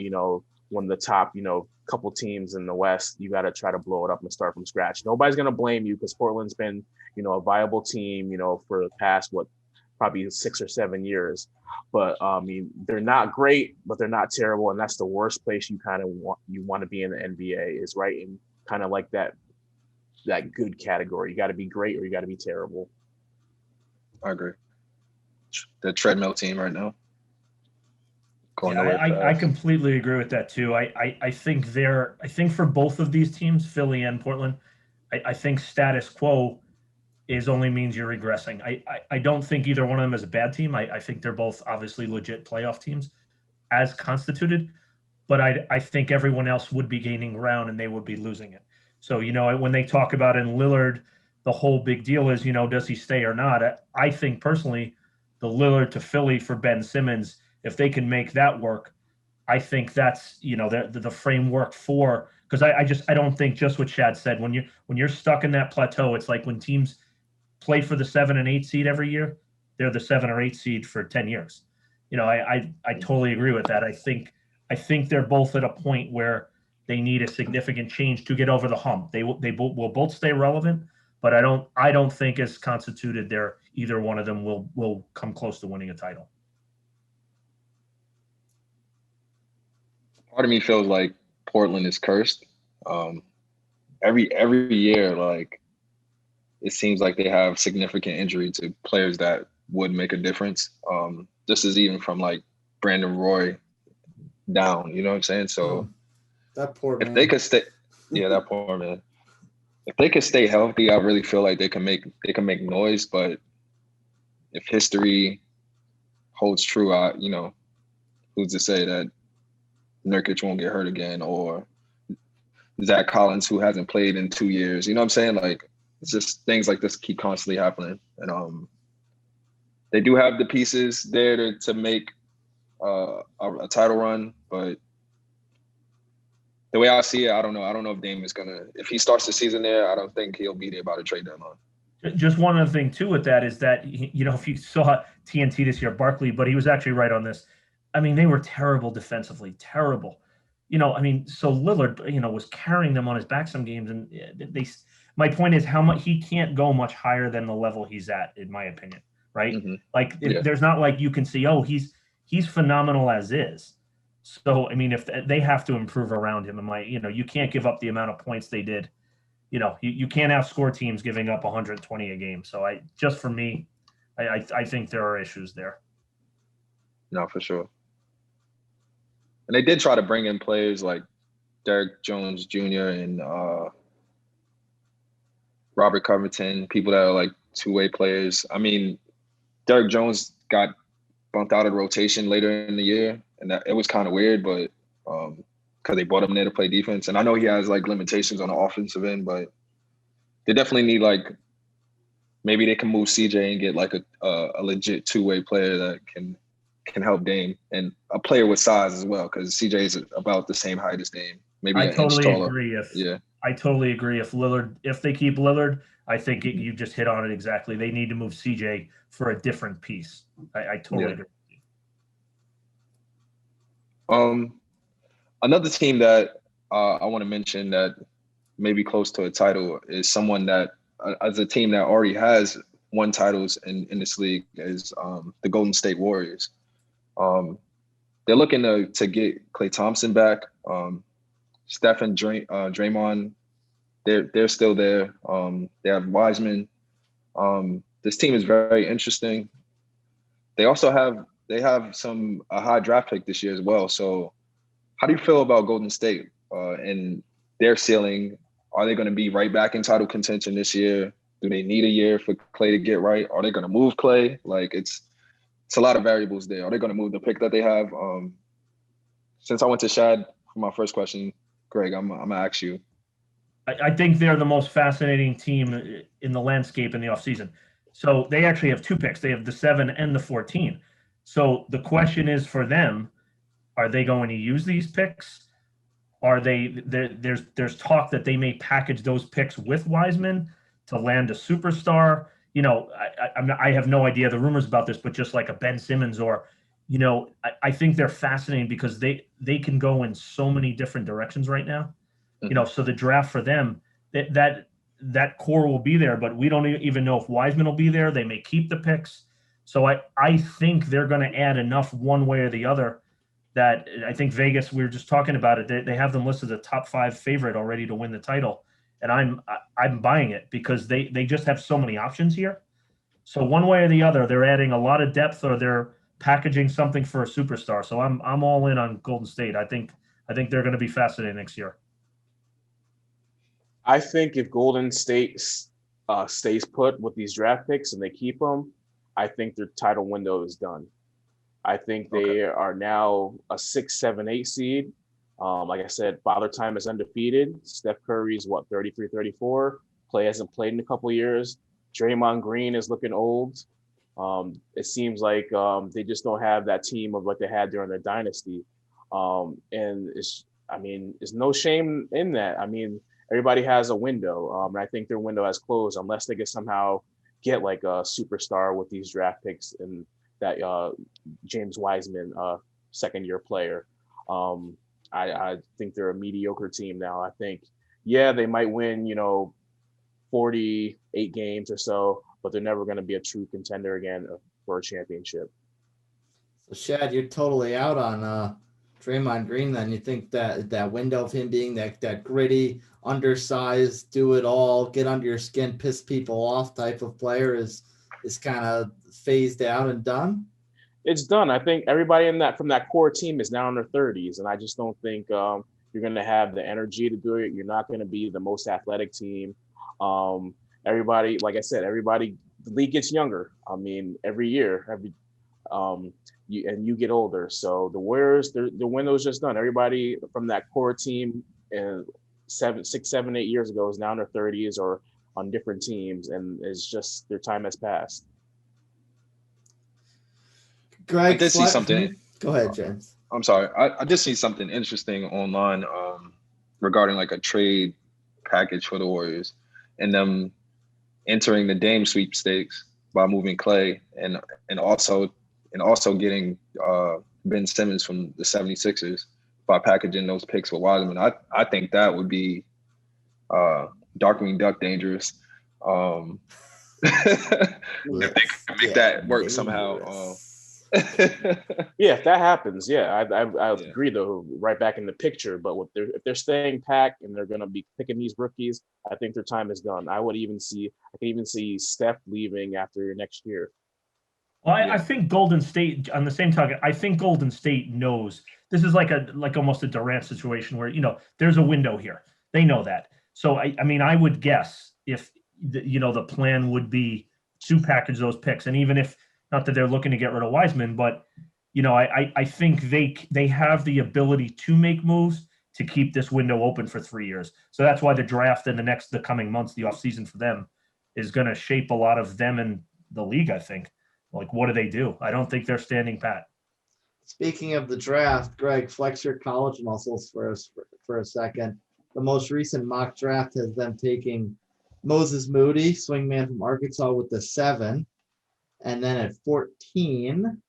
B: one of the top, couple teams in the West. You got to try to blow it up and start from scratch. Nobody's going to blame you because Portland's been, a viable team, for the past, probably 6 or 7 years. But they're not great, but they're not terrible. And that's the worst place you kind of want to be in the NBA, is right in kind of like that good category. You got to be great or you got to be terrible.
D: I agree. The treadmill team right now.
C: I completely agree with that too. I think for both of these teams, Philly and Portland, I think status quo only means you're regressing. I don't think either one of them is a bad team. I think they're both obviously legit playoff teams as constituted, but I think everyone else would be gaining ground and they would be losing it. So, when they talk about in Lillard, the whole big deal is, does he stay or not? I think personally, the Lillard to Philly for Ben Simmons, if they can make that work, I think that's, the framework for, because I don't think just what Chad said, when you're stuck in that plateau, it's like when teams play for the 7 and 8 seed every year, they're the 7 or 8 seed for 10 years. I totally agree with that. I think they're both at a point where they need a significant change to get over the hump. They will both stay relevant, but I don't think as constituted either one of them will come close to winning a title.
D: Part of me feels like Portland is cursed. Every year, like, it seems like they have significant injury to players that would make a difference. This is even from like Brandon Roy down, you know what I'm saying? So
A: that poor man.
D: If they could stay, that poor man. If they could stay healthy, I really feel like they can make noise. But if history holds true, who's to say that Nurkic won't get hurt again, or Zach Collins, who hasn't played in 2 years? You know what I'm saying? Like, it's just things like this keep constantly happening, and they do have the pieces there to make a title run, but the way I see it, I don't know. I don't know if Dame is if he starts the season there, I don't think he'll be there by the trade deadline.
C: Just one other thing too with that is that, if you saw TNT this year, Barkley, but he was actually right on this. I mean, they were terrible defensively, terrible. So Lillard, was carrying them on his back some games, and my point is how much he can't go much higher than the level he's at, in my opinion, right?
D: Mm-hmm.
C: There's not like you can see, oh, he's phenomenal as is. So, I mean, if they have to improve around him, you can't give up the amount of points they did. You can't outscore teams giving up 120 a game. So I think there are issues there.
D: No, for sure. And they did try to bring in players like Derek Jones Jr. and Robert Covington, people that are like two-way players. I mean, Derek Jones got bumped out of the rotation later in the year, and it was kind of weird, but because they brought him there to play defense. And I know he has like limitations on the offensive end, but they definitely need maybe they can move CJ and get like a legit two-way player that can help Dame, and a player with size as well, because CJ is about the same height as Dame, maybe
C: I
D: an
C: totally
D: inch taller.
C: agree.
D: Yeah,
C: I totally agree. If they keep Lillard, I think you just hit on it exactly. They need to move CJ for a different piece. I totally agree.
D: Another team that I want to mention that may be close to a title is someone that, as a team that already has won titles in this league, is the Golden State Warriors. They're looking to get Klay Thompson back. Steph and Draymond, they're still there. They have Wiseman. This team is very interesting. They also have a high draft pick this year as well. So how do you feel about Golden State and their ceiling? Are they going to be right back in title contention this year? Do they need a year for Klay to get right? Are they going to move Klay? Like it's a lot of variables there. Are they going to move the pick that they have? Since I went to Shad for my first question, Greg, I'm going to ask you.
C: I think they're the most fascinating team in the landscape in the offseason. So they actually have two picks. They have the 7 and the 14. So the question is for them, are they going to use these picks? There's talk that they may package those picks with Wiseman to land a superstar. I have no idea the rumors about this, but just like a Ben Simmons or, I think they're fascinating because they can go in so many different directions right now. So the draft for them, that core will be there, but we don't even know if Wiseman will be there. They may keep the picks. So I think they're going to add enough one way or the other that I think Vegas, we were just talking about it, they have them listed as a top 5 favorite already to win the title. And I'm buying it because they just have so many options here. So one way or the other, they're adding a lot of depth or they're packaging something for a superstar. So I'm all in on Golden State. I think they're going to be fascinating next year.
B: I think if Golden State stays put with these draft picks and they keep them, I think their title window is done. I think they are now a 6, 7, 8 seed. Like I said, Father Time is undefeated. Steph Curry's 33, 34. Klay hasn't played in a couple of years. Draymond Green is looking old. It seems like they just don't have that team of what they had during their dynasty. And there's no shame in that. I mean, everybody has a window. And I think their window has closed unless they can somehow get like a superstar with these draft picks and that James Wiseman, second-year player. I think they're a mediocre team now. I think, they might win, 48 games or so, but they're never going to be a true contender again for a championship.
A: So, Shad, you're totally out on Draymond Green then. You think that window of him being that gritty, undersized, do it all, get under your skin, piss people off type of player is kind of phased out and done?
B: It's done. I think everybody from that core team is now in their 30s, and I just don't think you're going to have the energy to do it. You're not going to be the most athletic team. Everybody, like I said, the league gets younger. I mean, every year, you get older. So the Warriors, the window's just done. Everybody from that core team 6, 7, 8 years ago is now in their 30s or on different teams, and it's just their time has passed.
A: Greg,
D: did see something.
A: Go ahead, James.
D: I'm sorry. I did see something interesting online regarding like a trade package for the Warriors and them entering the Dame sweepstakes by moving Clay and also getting Ben Simmons from the 76ers by packaging those picks with Wiseman. I think that would be Darkwing Duck dangerous. If they could make that work somehow.
B: Yeah, if that happens, I agree though, right back in the picture. But if they're staying packed and they're gonna be picking these rookies, I think their time is done. I could even see Steph leaving after next year.
C: Well, I think Golden State, on the same token, I think Golden State knows this is like almost a Durant situation where there's a window here. They know that. So I mean, I would guess if the plan would be to package those picks, and even if not that they're looking to get rid of Wiseman, but I think they have the ability to make moves to keep this window open for 3 years. So that's why the draft and the coming months, the offseason for them, is going to shape a lot of them and the league, I think. Like, what do they do? I don't think they're standing pat.
A: Speaking of the draft, Greg, flex your college muscles for us for a second. The most recent mock draft has them taking Moses Moody, swingman from Arkansas, with the 7. And then at 14,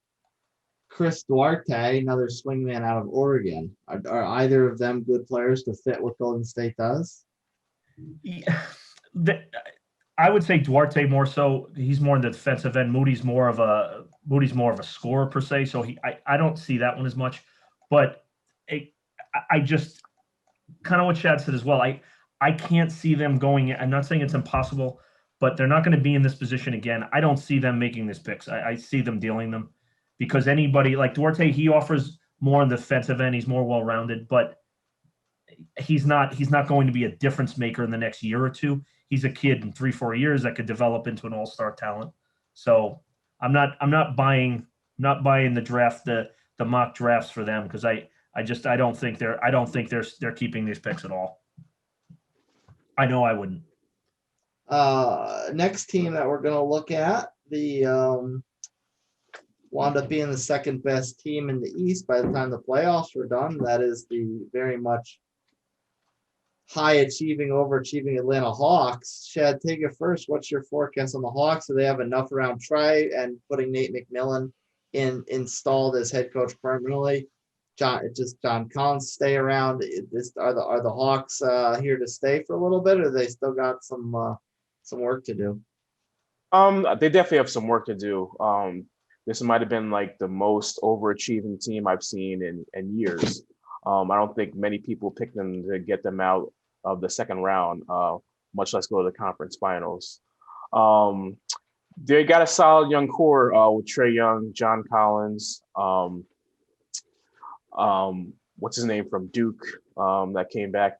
A: Chris Duarte, another swingman out of Oregon. Are either of them good players to fit what Golden State does?
C: Yeah, I would say Duarte more so. He's more in the defensive end. Moody's more of a scorer per se. So I don't see that one as much. But I just kind of what Chad said as well. I can't see them going. I'm not saying it's impossible, but they're not going to be in this position again. I don't see them making these picks. I see them dealing them because anybody like Duarte, he offers more on the defensive end. He's more well-rounded, but he's not going to be a difference maker in the next year or two. He's a kid in 3-4 years that could develop into an all-star talent. So I'm not buying the draft, the mock drafts for them because I don't think they're keeping these picks at all. I know I wouldn't.
A: Next team that we're gonna look at, the wound up being the second best team in the East by the time the playoffs were done. That is the very much high achieving, overachieving Atlanta Hawks. Shad, take it first. What's your forecast on the Hawks? Do they have enough around Trey and putting Nate McMillan installed as head coach permanently? John Collins stay around. Are the Hawks here to stay for a little bit, or they still got some work to do?
B: They definitely have some work to do. This might have been like the most overachieving team I've seen in years. I don't think many people picked them to get them out of the second round, much less go to the conference finals. They got a solid young core with Trae Young, John Collins, what's his name from Duke that came back?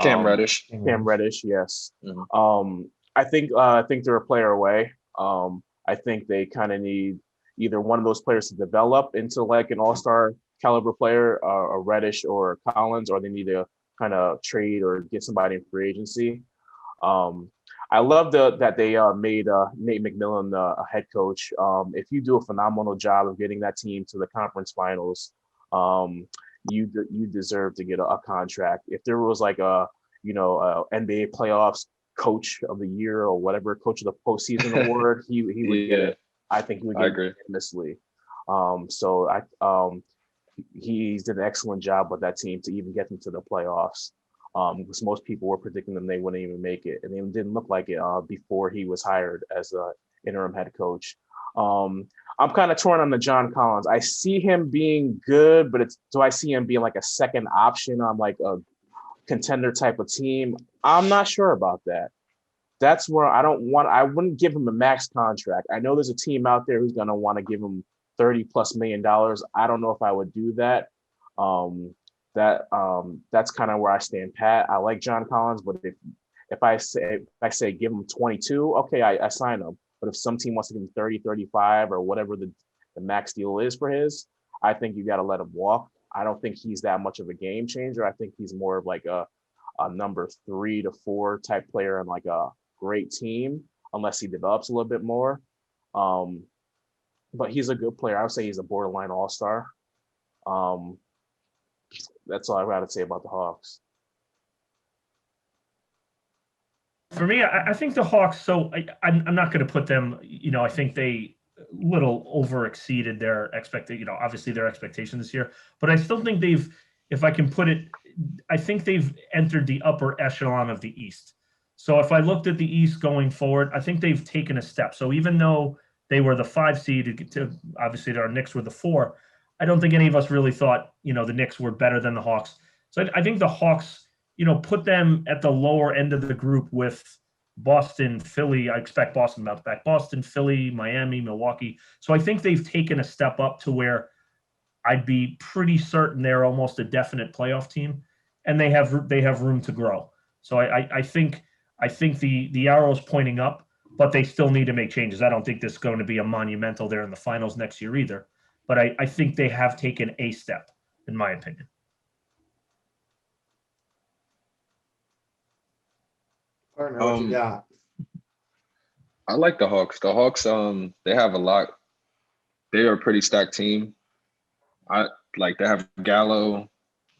D: Cam Reddish.
B: Cam Reddish, yes.
D: Mhm.
B: I think they're a player away. I think they kind of need either one of those players to develop into like an all-star caliber player, a Reddish or Collins, or they need to kind of trade or get somebody in free agency. I love that they made Nate McMillan a head coach. If you do a phenomenal job of getting that team to the conference finals, you deserve to get a contract. If there was like a NBA playoffs coach of the year or whatever, coach of the postseason award, he would get it. I think he would get it unanimously. He's did an excellent job with that team to even get them to the playoffs. Because most people were predicting them they wouldn't even make it, and it didn't look like it before he was hired as an interim head coach. I'm kind of torn on the John Collins. I see him being good, but do I see him being like a second option on like a contender type of team? I'm not sure about that. That's where I wouldn't give him a max contract. I know there's a team out there who's going to want to give him $30+ million. I don't know if I would do that. That's kind of where I stand pat. I like John Collins, but if I say give him 22, okay, I sign him. But if some team wants to give him 30, 35 or whatever the max deal is for his, I think you got to let him walk. I don't think he's that much of a game changer. I think he's more of like a number 3 to 4 type player on like a great team, unless he develops a little bit more. but he's a good player. I would say he's a borderline all-star. Um, that's all I've got to say about the Hawks.
C: For me, I think the Hawks. So I'm not going to put them. I think they little over exceeded their obviously their expectations this year. But I still think they've, if I can put it, I think they've entered the upper echelon of the East. So if I looked at the East going forward, I think they've taken a step. So even though they were the 5 seed, obviously our Knicks were the 4. I don't think any of us really thought the Knicks were better than the Hawks. So I think the Hawks, put them at the lower end of the group with Boston, Philly. I expect Boston to bounce back. Boston, Philly, Miami, Milwaukee. So I think they've taken a step up to where I'd be pretty certain they're almost a definite playoff team, and they have room to grow. So I think the arrow's pointing up, but they still need to make changes. I don't think this is going to be a monumental there in the finals next year either. But I think they have taken a step, in my opinion.
A: Partner, what you got?
D: I like the Hawks. The Hawks, they have a lot. They are a pretty stacked team. They have Gallo.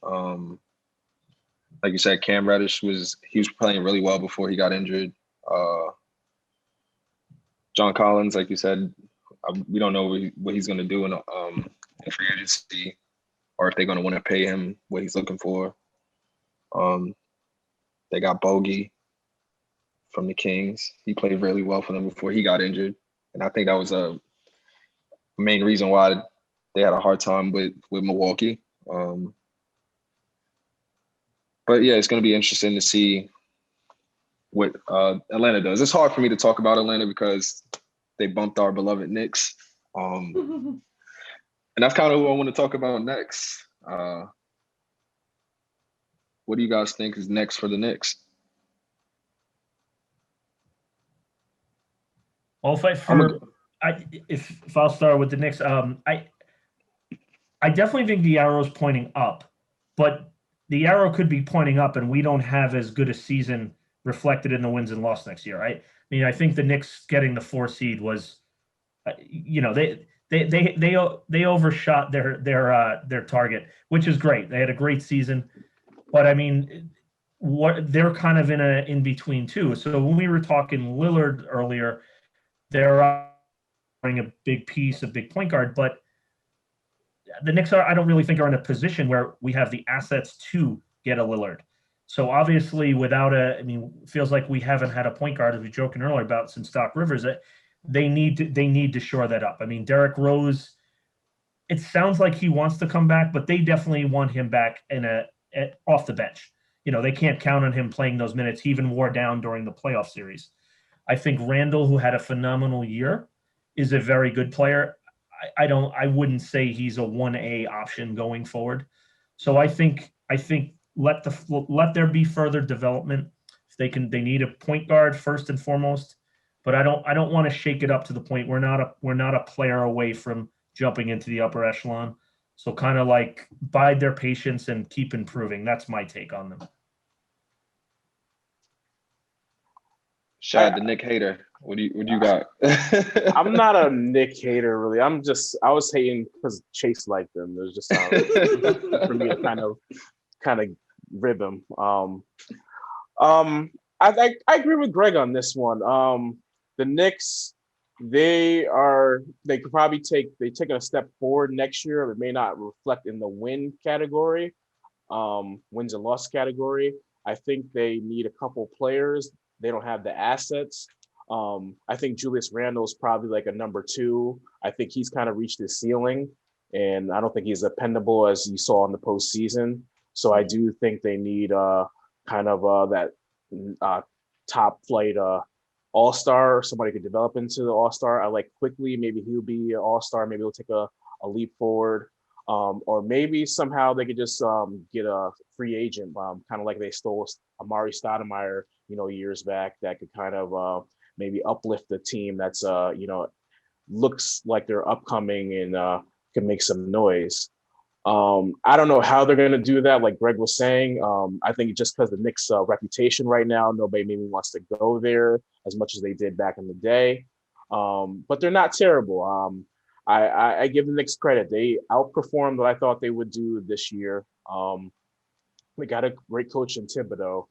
D: Like you said, Cam Reddish was playing really well before he got injured. John Collins, like you said, we don't know what he's going to do in free agency, or if they're going to want to pay him what he's looking for. They got Bogey from the Kings. He played really well for them before he got injured, and I think that was a main reason why they had a hard time with Milwaukee. But yeah, it's going to be interesting to see what Atlanta does. It's hard for me to talk about Atlanta because they bumped our beloved Knicks. And that's kind of who I want to talk about next. What do you guys think is next for the Knicks?
C: Well, if I'll start with the Knicks, I definitely think the arrow's pointing up, but the arrow could be pointing up, and we don't have as good a season reflected in the wins and losses next year, right? I mean, I think the Knicks getting the 4 seed was, they overshot their target, which is great. They had a great season, but I mean, they're kind of in between too. So when we were talking Lillard earlier, they're a big piece, a big point guard, but the Knicks I don't really think are in a position where we have the assets to get a Lillard. So obviously, feels like we haven't had a point guard, as we were joking earlier about, since Doc Rivers. They need to shore that up. I mean, Derrick Rose, it sounds like he wants to come back, but they definitely want him back off the bench. They can't count on him playing those minutes. He even wore down during the playoff series. I think Randall, who had a phenomenal year, is a very good player. I wouldn't say he's a 1A option going forward. So I think let there be further development. If they need a point guard first and foremost, but I don't want to shake it up to the point we're not a player away from jumping into the upper echelon. So kind of like bide their patience and keep improving. That's my take on them.
D: Shad, the Nick hater. What do you got?
B: I'm not a Nick hater, really. I was hating because Chase liked them. There's just for me a kind of rhythm. I agree with Greg on this one. The Knicks, they could probably taking a step forward next year. It may not reflect in the win category, wins and loss category. I think they need a couple players. They don't have the assets. I think Julius Randle is probably like a number 2. I think he's kind of reached his ceiling, and I don't think he's dependable as you saw in the postseason. So I do think they need that top flight all-star, somebody could develop into the all-star. I like Quickly. Maybe he'll be an all-star. Maybe he'll take a leap forward. Or maybe somehow they could just get a free agent, kind of like they stole Amari Stoudemire, years back, that could kind of maybe uplift the team that's, looks like they're upcoming and can make some noise. I don't know how they're going to do that. Like Greg was saying, I think just because the Knicks' reputation right now, nobody maybe wants to go there as much as they did back in the day. But they're not terrible. I give the Knicks credit. They outperformed what I thought they would do this year. They got a great coach in Thibodeau.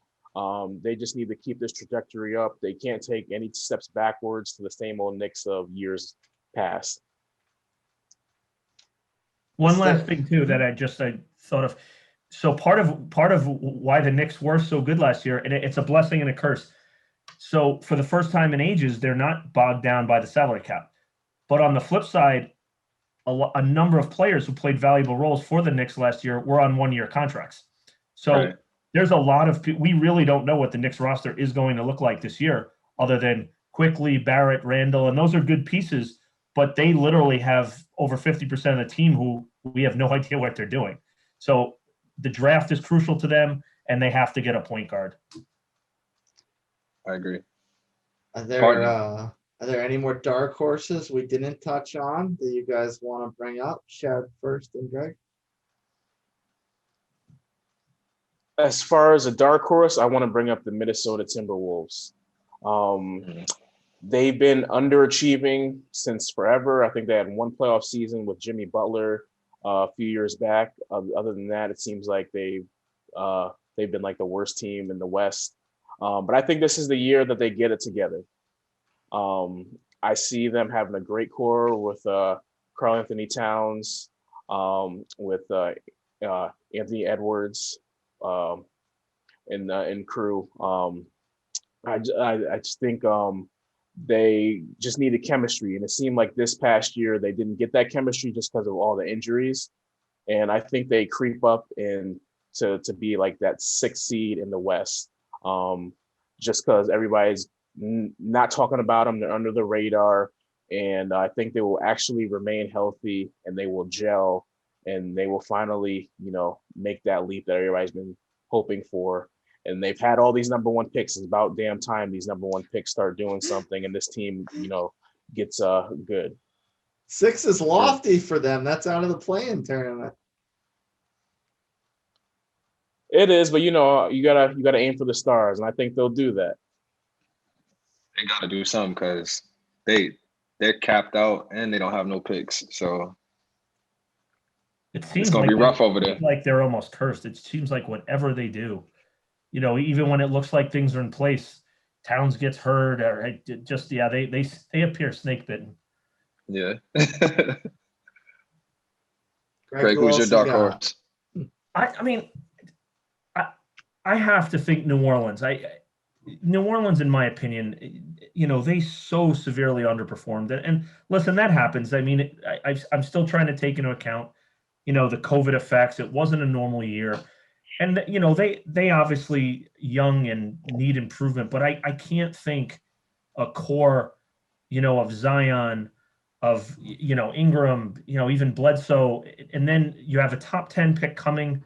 B: They just need to keep this trajectory up. They can't take any steps backwards to the same old Knicks of years past.
C: One last thing too that I thought of. So part of why the Knicks were so good last year, and it's a blessing and a curse. So for the first time in ages, they're not bogged down by the salary cap. But on the flip side, a number of players who played valuable roles for the Knicks last year were on one-year contracts. So
D: Right.
C: there's a lot of we really don't know what the Knicks roster is going to look like this year, other than Quickly, Barrett, Randall, and those are good pieces. But they literally have over 50% of the team who we have no idea what they're doing. So the draft is crucial to them, and they have to get a point guard.
D: I agree.
A: Are there any more dark horses we didn't touch on that you guys want to bring up? Chad first and Greg.
B: As far as a dark horse, I want to bring up the Minnesota Timberwolves. They've been underachieving since forever. I think they had one playoff season with Jimmy Butler a few years back. Other than that, it seems like they've been like the worst team in the West. But I think this is the year that they get it together. I see them having a great core with Karl Anthony Towns, with Anthony Edwards, and crew. I just think they just needed chemistry, and it seemed like this past year they didn't get that chemistry just because of all the injuries. And I think they creep up in to be like that 6th seed in the West, just because everybody's not talking about them. They're under the radar, and I think they will actually remain healthy, and they will gel, and they will finally, make that leap that everybody's been hoping for. And they've had all these number one picks. It's about damn time these number one picks start doing something, and this team, gets good.
A: 6 is lofty for them. That's out of the play-in tournament.
B: It is, but you gotta aim for the stars, and I think they'll do that.
D: They got to do something because they're capped out and they don't have no picks. So
C: It seems
D: it's gonna be rough over there.
C: Like they're almost cursed. It seems like whatever they do, even when it looks like things are in place, Towns gets hurt, or they appear snake bitten.
D: Yeah.
A: Greg,
D: who's your dark horse?
C: I have to think New Orleans. New Orleans, in my opinion, they so severely underperformed. And listen, that happens. I mean, I'm still trying to take into account, the COVID effects. It wasn't a normal year. And, they obviously young and need improvement, but I can't think a core, of Zion, of, Ingram, even Bledsoe. And then you have a top 10 pick coming.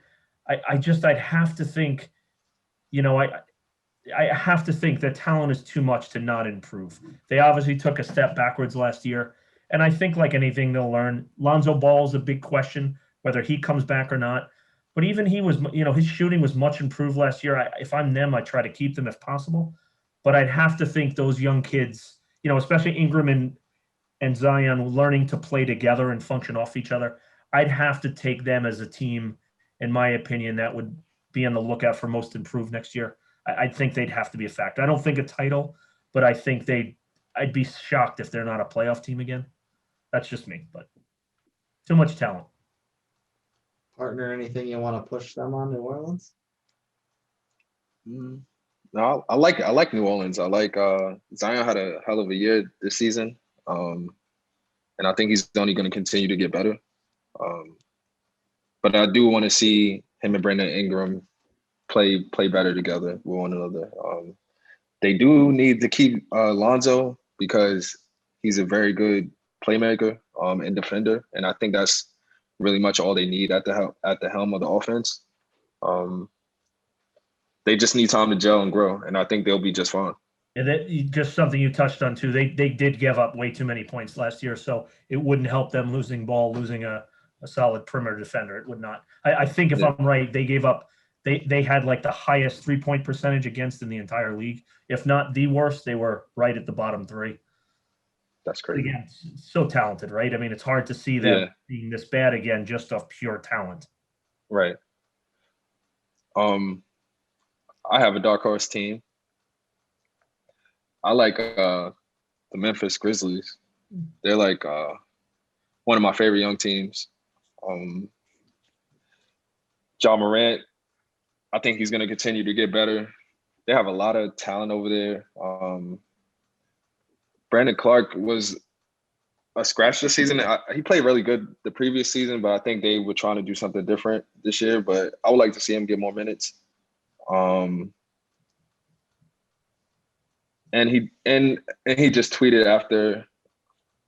C: I'd have to think, I have to think that talent is too much to not improve. They obviously took a step backwards last year. And I think like anything they'll learn. Lonzo Ball is a big question, whether he comes back or not. But even he was, his shooting was much improved last year. If I'm them, I try to keep them if possible. But I'd have to think those young kids, especially Ingram and Zion learning to play together and function off each other. I'd have to take them as a team, in my opinion, that would be on the lookout for most improved next year. I think they'd have to be a factor. I don't think a title, but I think I'd be shocked if they're not a playoff team again. That's just me, but too much talent.
A: Partner, anything you want to push them on New Orleans?
D: No, I like New Orleans. I like Zion had a hell of a year this season. And I think he's only going to continue to get better. But I do want to see him and Brandon Ingram play better together with one another. They do need to keep Lonzo because he's a very good playmaker and defender, and I think that's really much all they need at the helm of the offense. They just need time to gel and grow, and I think they'll be just fine.
C: And that just something you touched on too. They did give up way too many points last year, so it wouldn't help them losing a solid perimeter defender. It would not. I think if I'm right, they gave up. They had like the highest 3-point percentage against in the entire league. If not the worst, they were right at the bottom 3.
D: That's crazy.
C: Again, so talented, right? I mean, it's hard to see them being this bad again, just off pure talent.
D: Right. I have a dark horse team. I like the Memphis Grizzlies. They're like one of my favorite young teams. Ja Morant, I think he's going to continue to get better. They have a lot of talent over there. Brandon Clark was a scratch this season. He played really good the previous season, but I think they were trying to do something different this year. But I would like to see him get more minutes. And he just tweeted after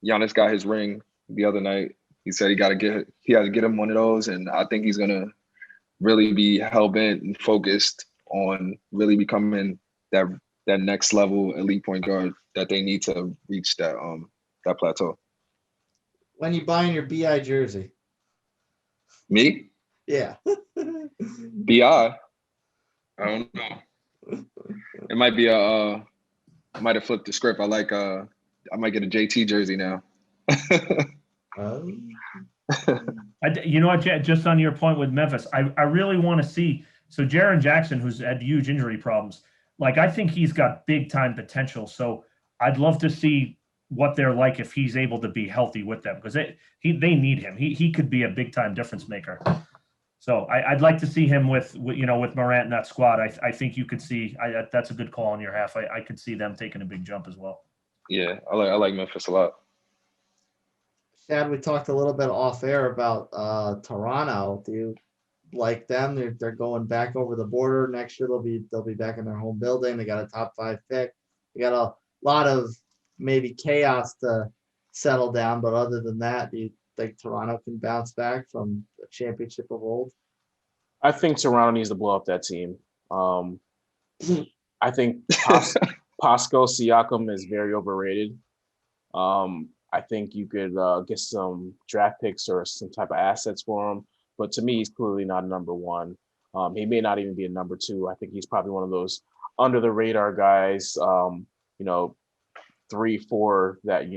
D: Giannis got his ring the other night. He said he had to get him one of those, and I think he's gonna really be hell bent and focused on really becoming that next level elite point guard that they need to reach that plateau.
A: When you buying your BI jersey?
D: Me?
A: Yeah.
D: BI? I don't know. It might be I might have flipped the script. I might get a JT jersey now.
C: You know what, just on your point with Memphis, I really want to see. So Jaren Jackson, who's had huge injury problems, like I think he's got big time potential. So I'd love to see what they're like if he's able to be healthy with them, because they need him. He could be a big time difference maker. So I'd like to see him with Morant in that squad. I think you could see that's a good call on your half. I could see them taking a big jump as well.
D: Yeah, I like Memphis a lot.
A: Chad, we talked a little bit off air about Toronto. Do you like them? They're going back over the border next year. They'll be back in their home building. They got a top 5 pick. They got a lot of maybe chaos to settle down, but other than that, do you think Toronto can bounce back from a championship of old?
B: I think Toronto needs to blow up that team. I think Pascal Siakam is very overrated. I think you could get some draft picks or some type of assets for him, but to me, he's clearly not a number one. He may not even be a number 2. I think he's probably one of those under the radar guys, 3, 4 that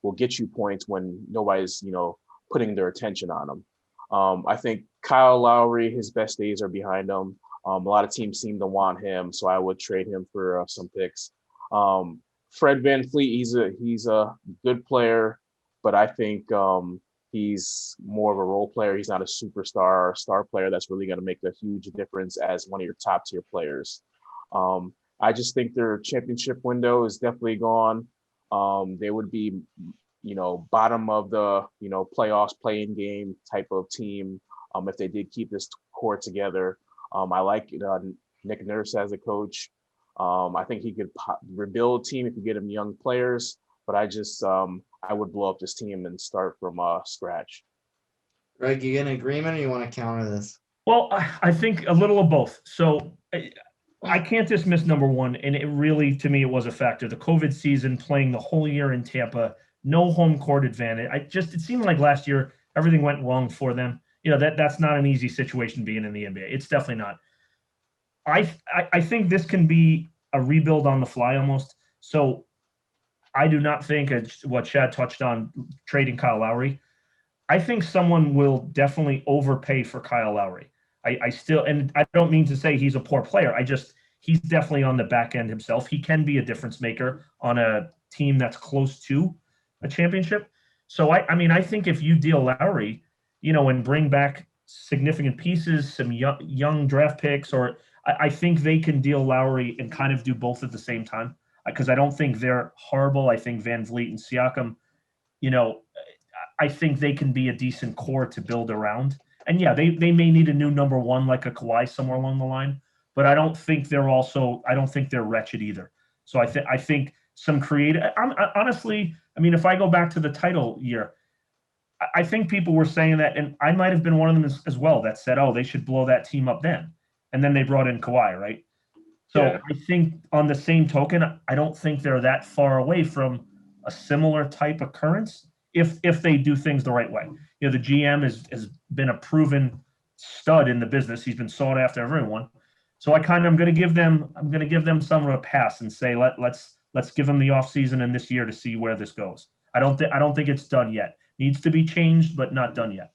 B: will get you points when nobody's putting their attention on him. I think Kyle Lowry, his best days are behind him. A lot of teams seem to want him, so I would trade him for some picks. Fred VanVleet, he's a good player, but I think he's more of a role player. He's not a superstar or star player that's really going to make a huge difference as one of your top tier players. I just think their championship window is definitely gone. They would be, bottom of the, playoffs, playing game type of team if they did keep this core together. I like Nick Nurse as a coach. I think he could rebuild a team if you get him young players, but I would blow up this team and start from scratch.
A: Greg, you in agreement, or you want to counter this?
C: Well, I think a little of both. So I can't dismiss number one, and it really, to me, it was a factor. The COVID season, playing the whole year in Tampa, no home court advantage. It seemed like last year everything went wrong for them. That's not an easy situation being in the NBA. It's definitely not. I think this can be a rebuild on the fly almost. So I do not think what Chad touched on, trading Kyle Lowry. I think someone will definitely overpay for Kyle Lowry. I still, and I don't mean to say he's a poor player. He's definitely on the back end himself. He can be a difference maker on a team that's close to a championship. So I think if you deal Lowry, and bring back significant pieces, some young draft picks, or I think they can deal Lowry and kind of do both at the same time, because I don't think they're horrible. I think VanVleet and Siakam, I think they can be a decent core to build around. And yeah, they may need a new number one, like a Kawhi somewhere along the line, but I don't think they're wretched either. So I think some creative, honestly, if I go back to the title year, I think people were saying that, and I might have been one of them as well, that said, oh, they should blow that team up then. And then they brought in Kawhi, right? So yeah. I think on the same token, I don't think they're that far away from a similar type occurrence if they do things the right way. The GM has been a proven stud in the business. He's been sought after everyone. So I'm going to give them some of a pass and say let's Let's give him the offseason and this year to see where this goes. I don't think it's done yet. Needs to be changed, but not done yet.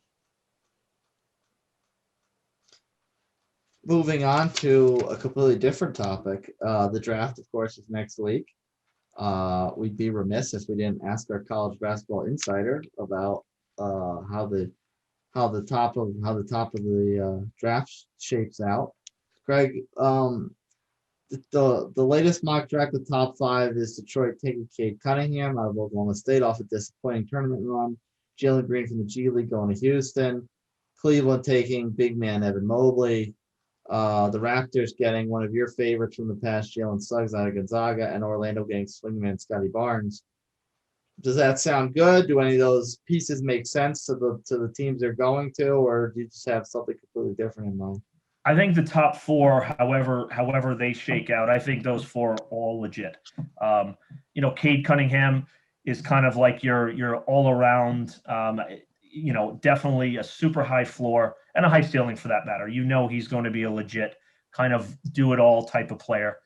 A: Moving on to a completely different topic. The draft, of course, is next week. We'd be remiss if we didn't ask our college basketball insider about how the top of the draft shapes out. Greg, the latest mock draft, the top 5 is Detroit taking Cade Cunningham out of Oklahoma State off a disappointing tournament run. Jalen Green from the G League going to Houston. Cleveland taking big man Evan Mobley. The Raptors getting one of your favorites from the past, Jalen Suggs out of Gonzaga, and Orlando getting swingman Scotty Barnes. Does that sound good? Do any of those pieces make sense to the teams they're going to, or do you just have something completely different in mind?
C: I think the top 4, however they shake out, I think those 4 are all legit. Cade Cunningham is kind of like your all around, definitely a super high floor and a high ceiling for that matter. He's going to be a legit kind of do it all type of player.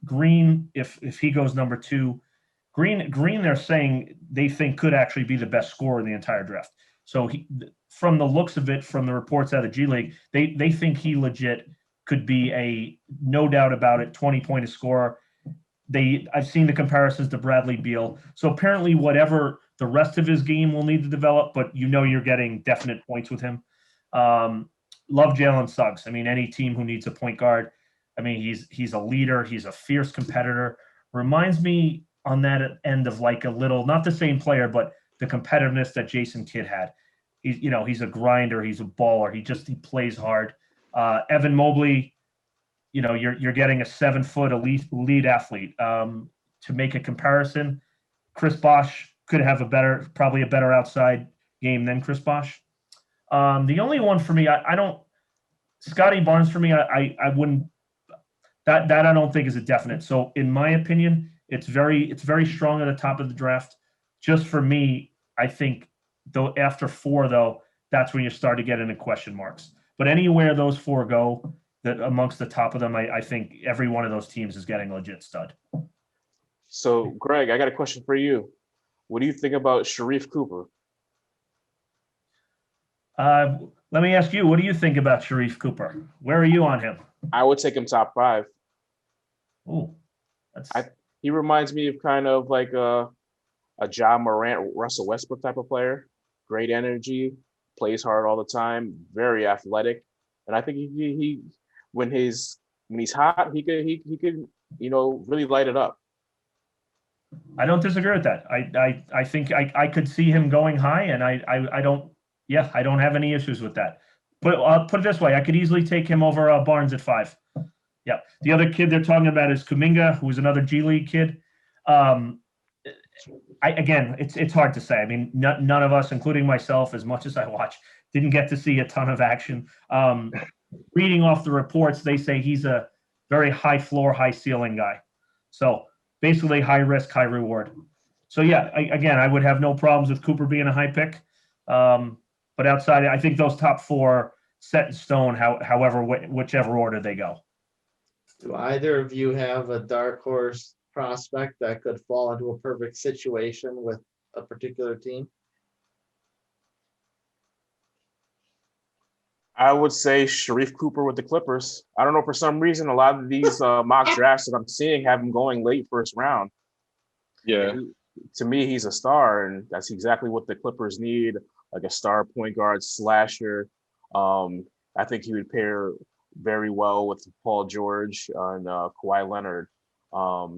C: Green, if he goes number 2, Green, they're saying they think could actually be the best scorer in the entire draft. So from the looks of it, from the reports out of the G League, they think he legit could be a, no doubt about it, 20-point scorer. I've seen the comparisons to Bradley Beal. So apparently whatever the rest of his game will need to develop, but you're getting definite points with him. Love Jalen Suggs. I mean, any team who needs a point guard, I mean, he's a leader. He's a fierce competitor. Reminds me on that end of like a little, not the same player, but the competitiveness that Jason Kidd had. He's a grinder. He's a baller. He plays hard. Evan Mobley, you're getting a 7-foot elite athlete. To make a comparison, Chris Bosh could have probably a better outside game than Chris Bosh. The only one for me, Scotty Barnes for me, I wouldn't, that I don't think is a definite. So in my opinion, it's very strong at the top of the draft. Just for me, I think though after 4 though, that's when you start to get into question marks. But anywhere those 4 go, that amongst the top of them, I think every one of those teams is getting a legit stud.
B: So, Greg, I got a question for you. What do you think about Sharif Cooper?
C: Let me ask you, what do you think about Sharif Cooper? Where are you on him?
B: I would take him top 5.
C: Oh,
B: he reminds me of kind of like a Ja Morant, Russell Westbrook type of player. Great energy, plays hard all the time, very athletic, and I think he when he's hot, he could really light it up.
C: I don't disagree with that. I think I could see him going high, and I don't have any issues with that. But I'll put it this way: I could easily take him over Barnes at 5. Yeah. The other kid they're talking about is Kuminga, who's another G League kid. It's hard to say. I mean, none of us, including myself, as much as I watch, didn't get to see a ton of action. Reading off the reports, they say he's a very high floor, high ceiling guy. So basically high risk, high reward. So yeah, I would have no problems with Cooper being a high pick. But outside, I think those top 4 set in stone, whichever order they go.
A: Do either of you have a dark horse prospect that could fall into a perfect situation with a particular team?
B: I would say Sharif Cooper with the Clippers. I don't know, for some reason, a lot of these mock drafts that I'm seeing have him going late first round.
D: Yeah.
B: To me, he's a star, and that's exactly what the Clippers need, like a star point guard slasher. I think he would pair very well with Paul George and Kawhi Leonard.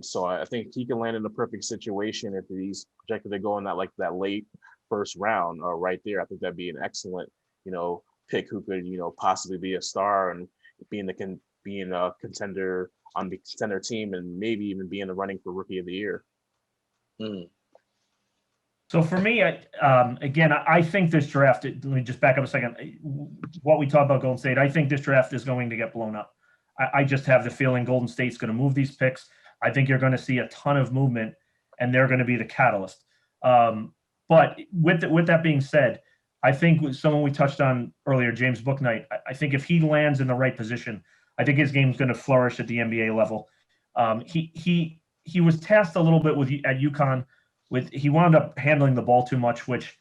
B: So I think he can land in a perfect situation if he's projected to go in that late first round right there. I think that'd be an excellent, pick who could, possibly be a star and being a contender on the contender team and maybe even be in the running for Rookie of the Year.
D: Mm.
C: So for me, I think this draft, let me just back up a second. What we talked about Golden State, I think this draft is going to get blown up. I just have the feeling Golden State's going to move these picks. I think you're going to see a ton of movement, and they're going to be the catalyst. But with that being said, I think someone we touched on earlier, James Bouknight, I think if he lands in the right position, I think his game's going to flourish at the NBA level. he was tasked a little bit at UConn with he wound up handling the ball too much, which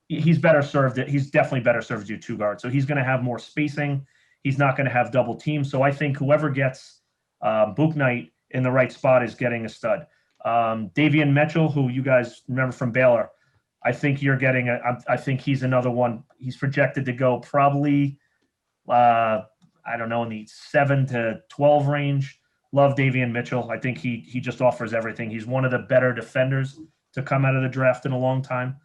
C: he's better served. He's definitely better served to two guard. So he's going to have more spacing. He's not going to have double teams. So I think whoever gets Book Knight in the right spot is getting a stud. Davian Mitchell, who you guys remember from Baylor, I think you're getting I think he's another one. He's projected to go probably, I don't know, in the 7 to 12 range. Love Davian Mitchell. I think he just offers everything. He's one of the better defenders to come out of the draft in a long time.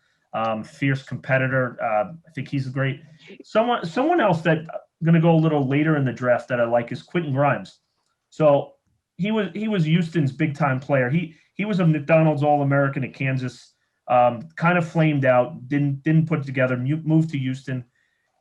C: Fierce competitor. I think he's great. Someone else that I'm going to go a little later in the draft that I like is Quentin Grimes. So he was Houston's big time player. He was a McDonald's All-American at Kansas. Kind of flamed out. Didn't put it together. Moved to Houston.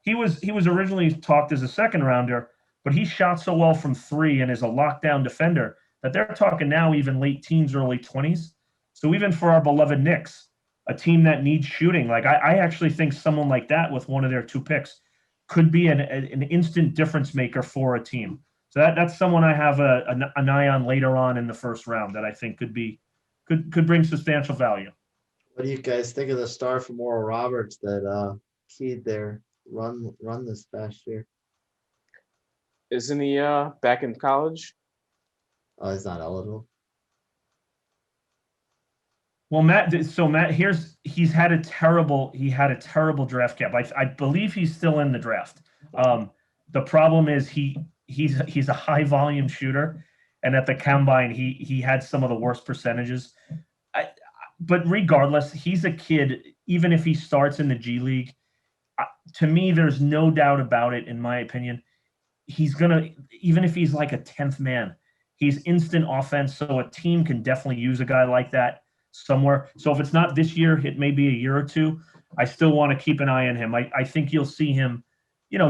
C: He was originally talked as a second rounder, but he shot so well from three and is a lockdown defender that they're talking now even late teens, early 20s. So even for our beloved Knicks, a team that needs shooting, like I actually think someone like that with one of their 2 picks could be an instant difference maker for a team. So that's someone I have an eye on later on in the first round that I think could bring substantial value.
A: What do you guys think of the star from Oral Roberts that keyed their run this past year?
B: Isn't he back in college?
A: Oh, he's not eligible.
C: Well, Matt, he's had a terrible draft cap. I believe he's still in the draft. The problem is he's a high volume shooter, and at the combine he had some of the worst percentages. But regardless, he's a kid. Even if he starts in the G League, to me, there's no doubt about it. In my opinion, he's gonna, even if he's like a 10th man, he's instant offense. So a team can definitely use a guy like that somewhere. So if it's not this year, it may be a year or two. I still want to keep an eye on him. I think you'll see him,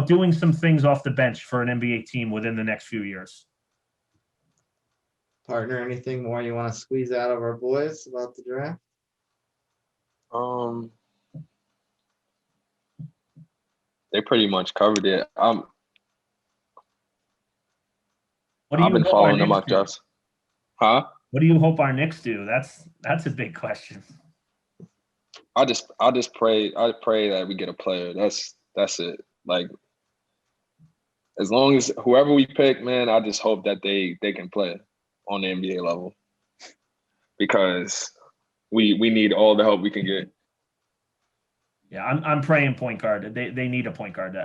C: doing some things off the bench for an NBA team within the next few years.
A: Partner, anything more you want to squeeze out of our boys about the draft?
D: They pretty much covered it.
C: What do
D: I've
C: you
D: been
C: hope our
D: following them
C: Knicks
D: up,
C: do?
D: Just. Huh?
C: What do you hope our Knicks do? That's a big question.
D: I just pray that we get a player. That's it. Like, as long as whoever we pick, man, I just hope that they can play on the NBA level, because we need all the help we can get.
C: Yeah, I'm praying point guard. They need a point guard.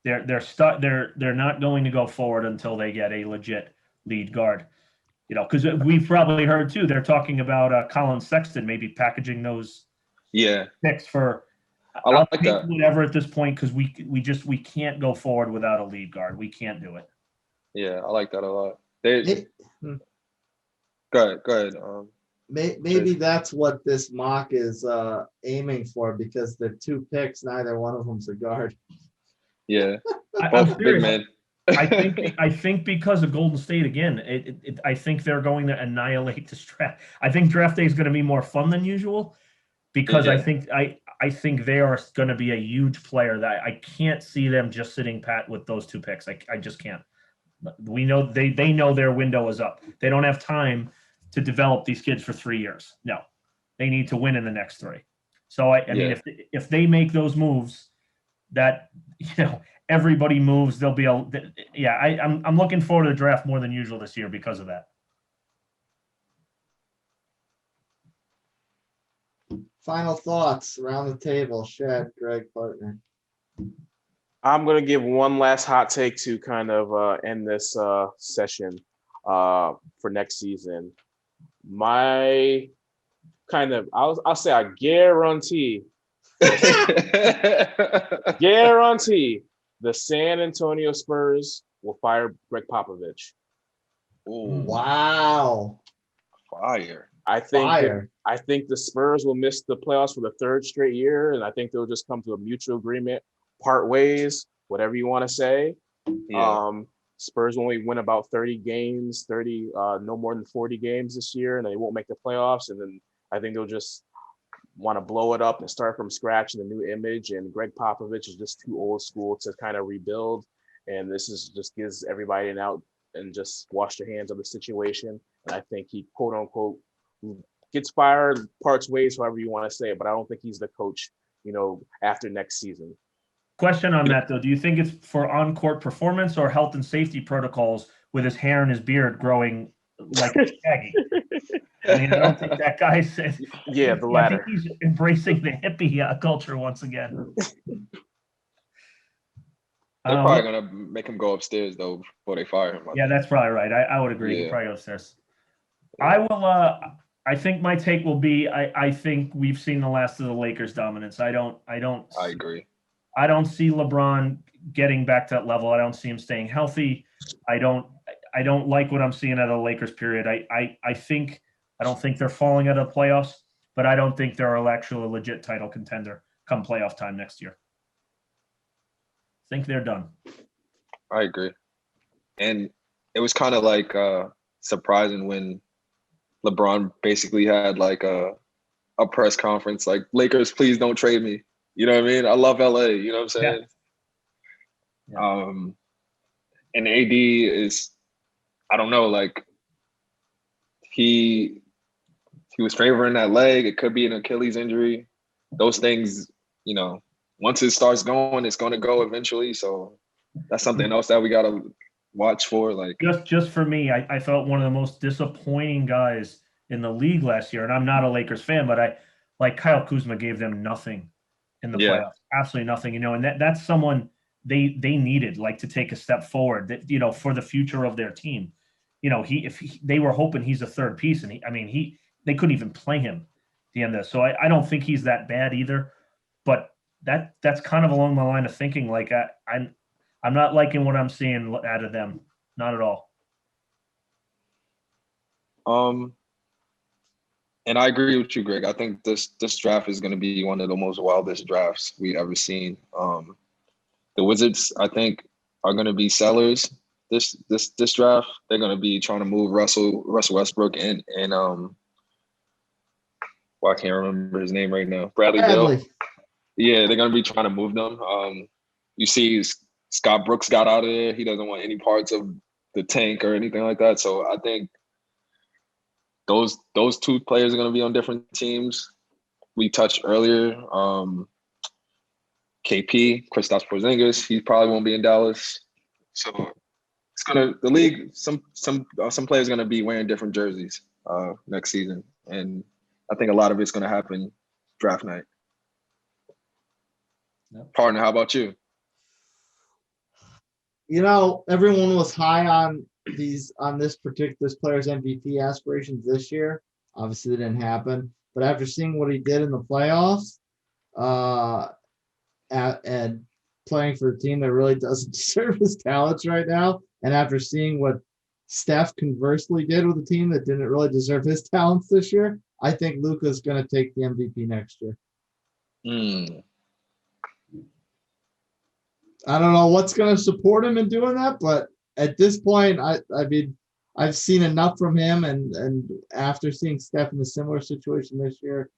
C: They're stuck. They're not going to go forward until they get a legit lead guard. Because we've probably heard too. They're talking about Colin Sexton maybe packaging those picks for.
D: I like that.
C: Whatever at this point, because we can't go forward without a lead guard. We can't do it.
D: Yeah, I like that a lot. Go ahead.
A: Maybe that's what this mock is aiming for, because the 2 picks, neither one of them's a guard.
D: Yeah,
C: I'm
D: big man.
C: I think because of Golden State again, I think they're going to annihilate this draft. I think draft day is going to be more fun than usual, because I think they are going to be a huge player that I can't see them just sitting pat with those 2 picks. I just can't. We know they know their window is up. They don't have time to develop these kids for 3 years. No, they need to win in the next 3. So I mean, if they make those moves, that everybody moves, they'll be I'm looking forward to the draft more than usual this year because of that.
A: Final thoughts around the table. Shad, Greg, partner.
B: I'm going to give one last hot take to kind of end this session for next season. My kind of, I'll say I guarantee the San Antonio Spurs will fire Greg Popovich.
D: Ooh,
A: wow.
D: Fire.
B: I think the Spurs will miss the playoffs for the 3rd straight year, and I think they'll just come to a mutual agreement, part ways, whatever you want to say.
D: Yeah.
B: Spurs will only win about 30 games, no more than 40 games this year, and they won't make the playoffs. And then I think they'll just want to blow it up and start from scratch in a new image. And Greg Popovich is just too old school to kind of rebuild. And this is just gives everybody an out and just wash their hands of the situation. And I think he, quote unquote, gets fired, parts ways, however you want to say it. But I don't think he's the coach, after next season.
C: Question on that, though. Do you think it's for on-court performance or health and safety protocols with his hair and his beard growing like Shaggy? I mean, I don't think that guy's.
B: Yeah, the latter.
C: I think he's embracing the hippie culture once again.
D: They're probably gonna make him go upstairs though before they fire him.
C: Yeah, that's probably right. I would agree. He'll probably go upstairs. I will. I think my take will be. I think we've seen the last of the Lakers' dominance. I
D: agree.
C: I don't see LeBron getting back to that level. I don't see him staying healthy. I don't like what I'm seeing out of the Lakers period. I don't think they're falling out of the playoffs, but I don't think they're actually a legit title contender come playoff time next year. I think they're done.
D: I agree. And it was kind of like surprising when LeBron basically had like a press conference like, Lakers, please don't trade me. You know what I mean? I love LA. You know what I'm saying? Yeah. And AD is, I don't know, like he was favoring that leg. It could be an Achilles injury. Those things, once it starts going, it's going to go eventually. So that's something else that we got to watch for. Like
C: just for me, I felt one of the most disappointing guys in the league last year. And I'm not a Lakers fan, but Kyle Kuzma gave them nothing in the playoffs, absolutely nothing, and that's someone they needed to take a step forward, that, for the future of their team. They were hoping he's a third piece, and they couldn't even play him at the end of this. So I don't think he's that bad either, but that's kind of along the line of thinking. I'm not liking what I'm seeing out of them, not at all.
D: And I agree with you, Greg. I think this draft is going to be one of the most wildest drafts we ever seen. The Wizards, I think, are going to be sellers this draft. They're going to be trying to move Russell Westbrook and well, I can't remember his name right now. Bradley Beal. Yeah, they're going to be trying to move them. You see, Scott Brooks got out of there. He doesn't want any parts of the tank or anything like that. So I think those two players are going to be on different teams. We touched earlier, KP, Kristaps Porzingis. He probably won't be in Dallas. So the league. Some players are going to be wearing different jerseys next season, and I think a lot of it's going to happen draft night. Yep. Partner, how about you?
A: Everyone was high on this player's MVP aspirations this year. Obviously, it didn't happen. But after seeing what he did in the playoffs, and playing for a team that really doesn't deserve his talents right now, and after seeing what Steph conversely did with a team that didn't really deserve his talents this year, I think Luka's going to take the MVP next year. I don't know what's going to support him in doing that, but at this point, I've seen enough from him, and after seeing Steph in a similar situation this year,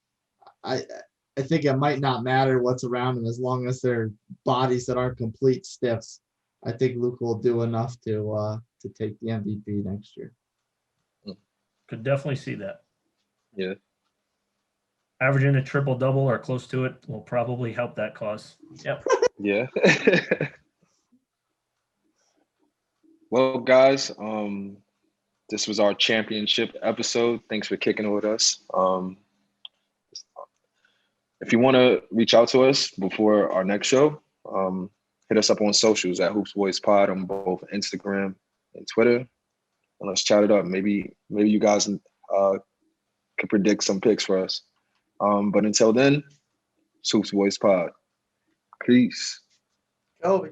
A: I think it might not matter what's around him as long as they're bodies that aren't complete stiffs. I think Luka will do enough to take the MVP next year.
C: Could definitely see that.
D: Yeah.
C: Averaging a triple-double or close to it will probably help that cause. Yep.
D: Yeah. Well, guys, this was our championship episode. Thanks for kicking it with us. If you want to reach out to us before our next show, hit us up on socials at Hoops Boys Pod on both Instagram and Twitter, and let's chat it up. Maybe you guys can predict some picks for us. But until then, it's Hoops Boys Pod. Peace.
A: Kobe.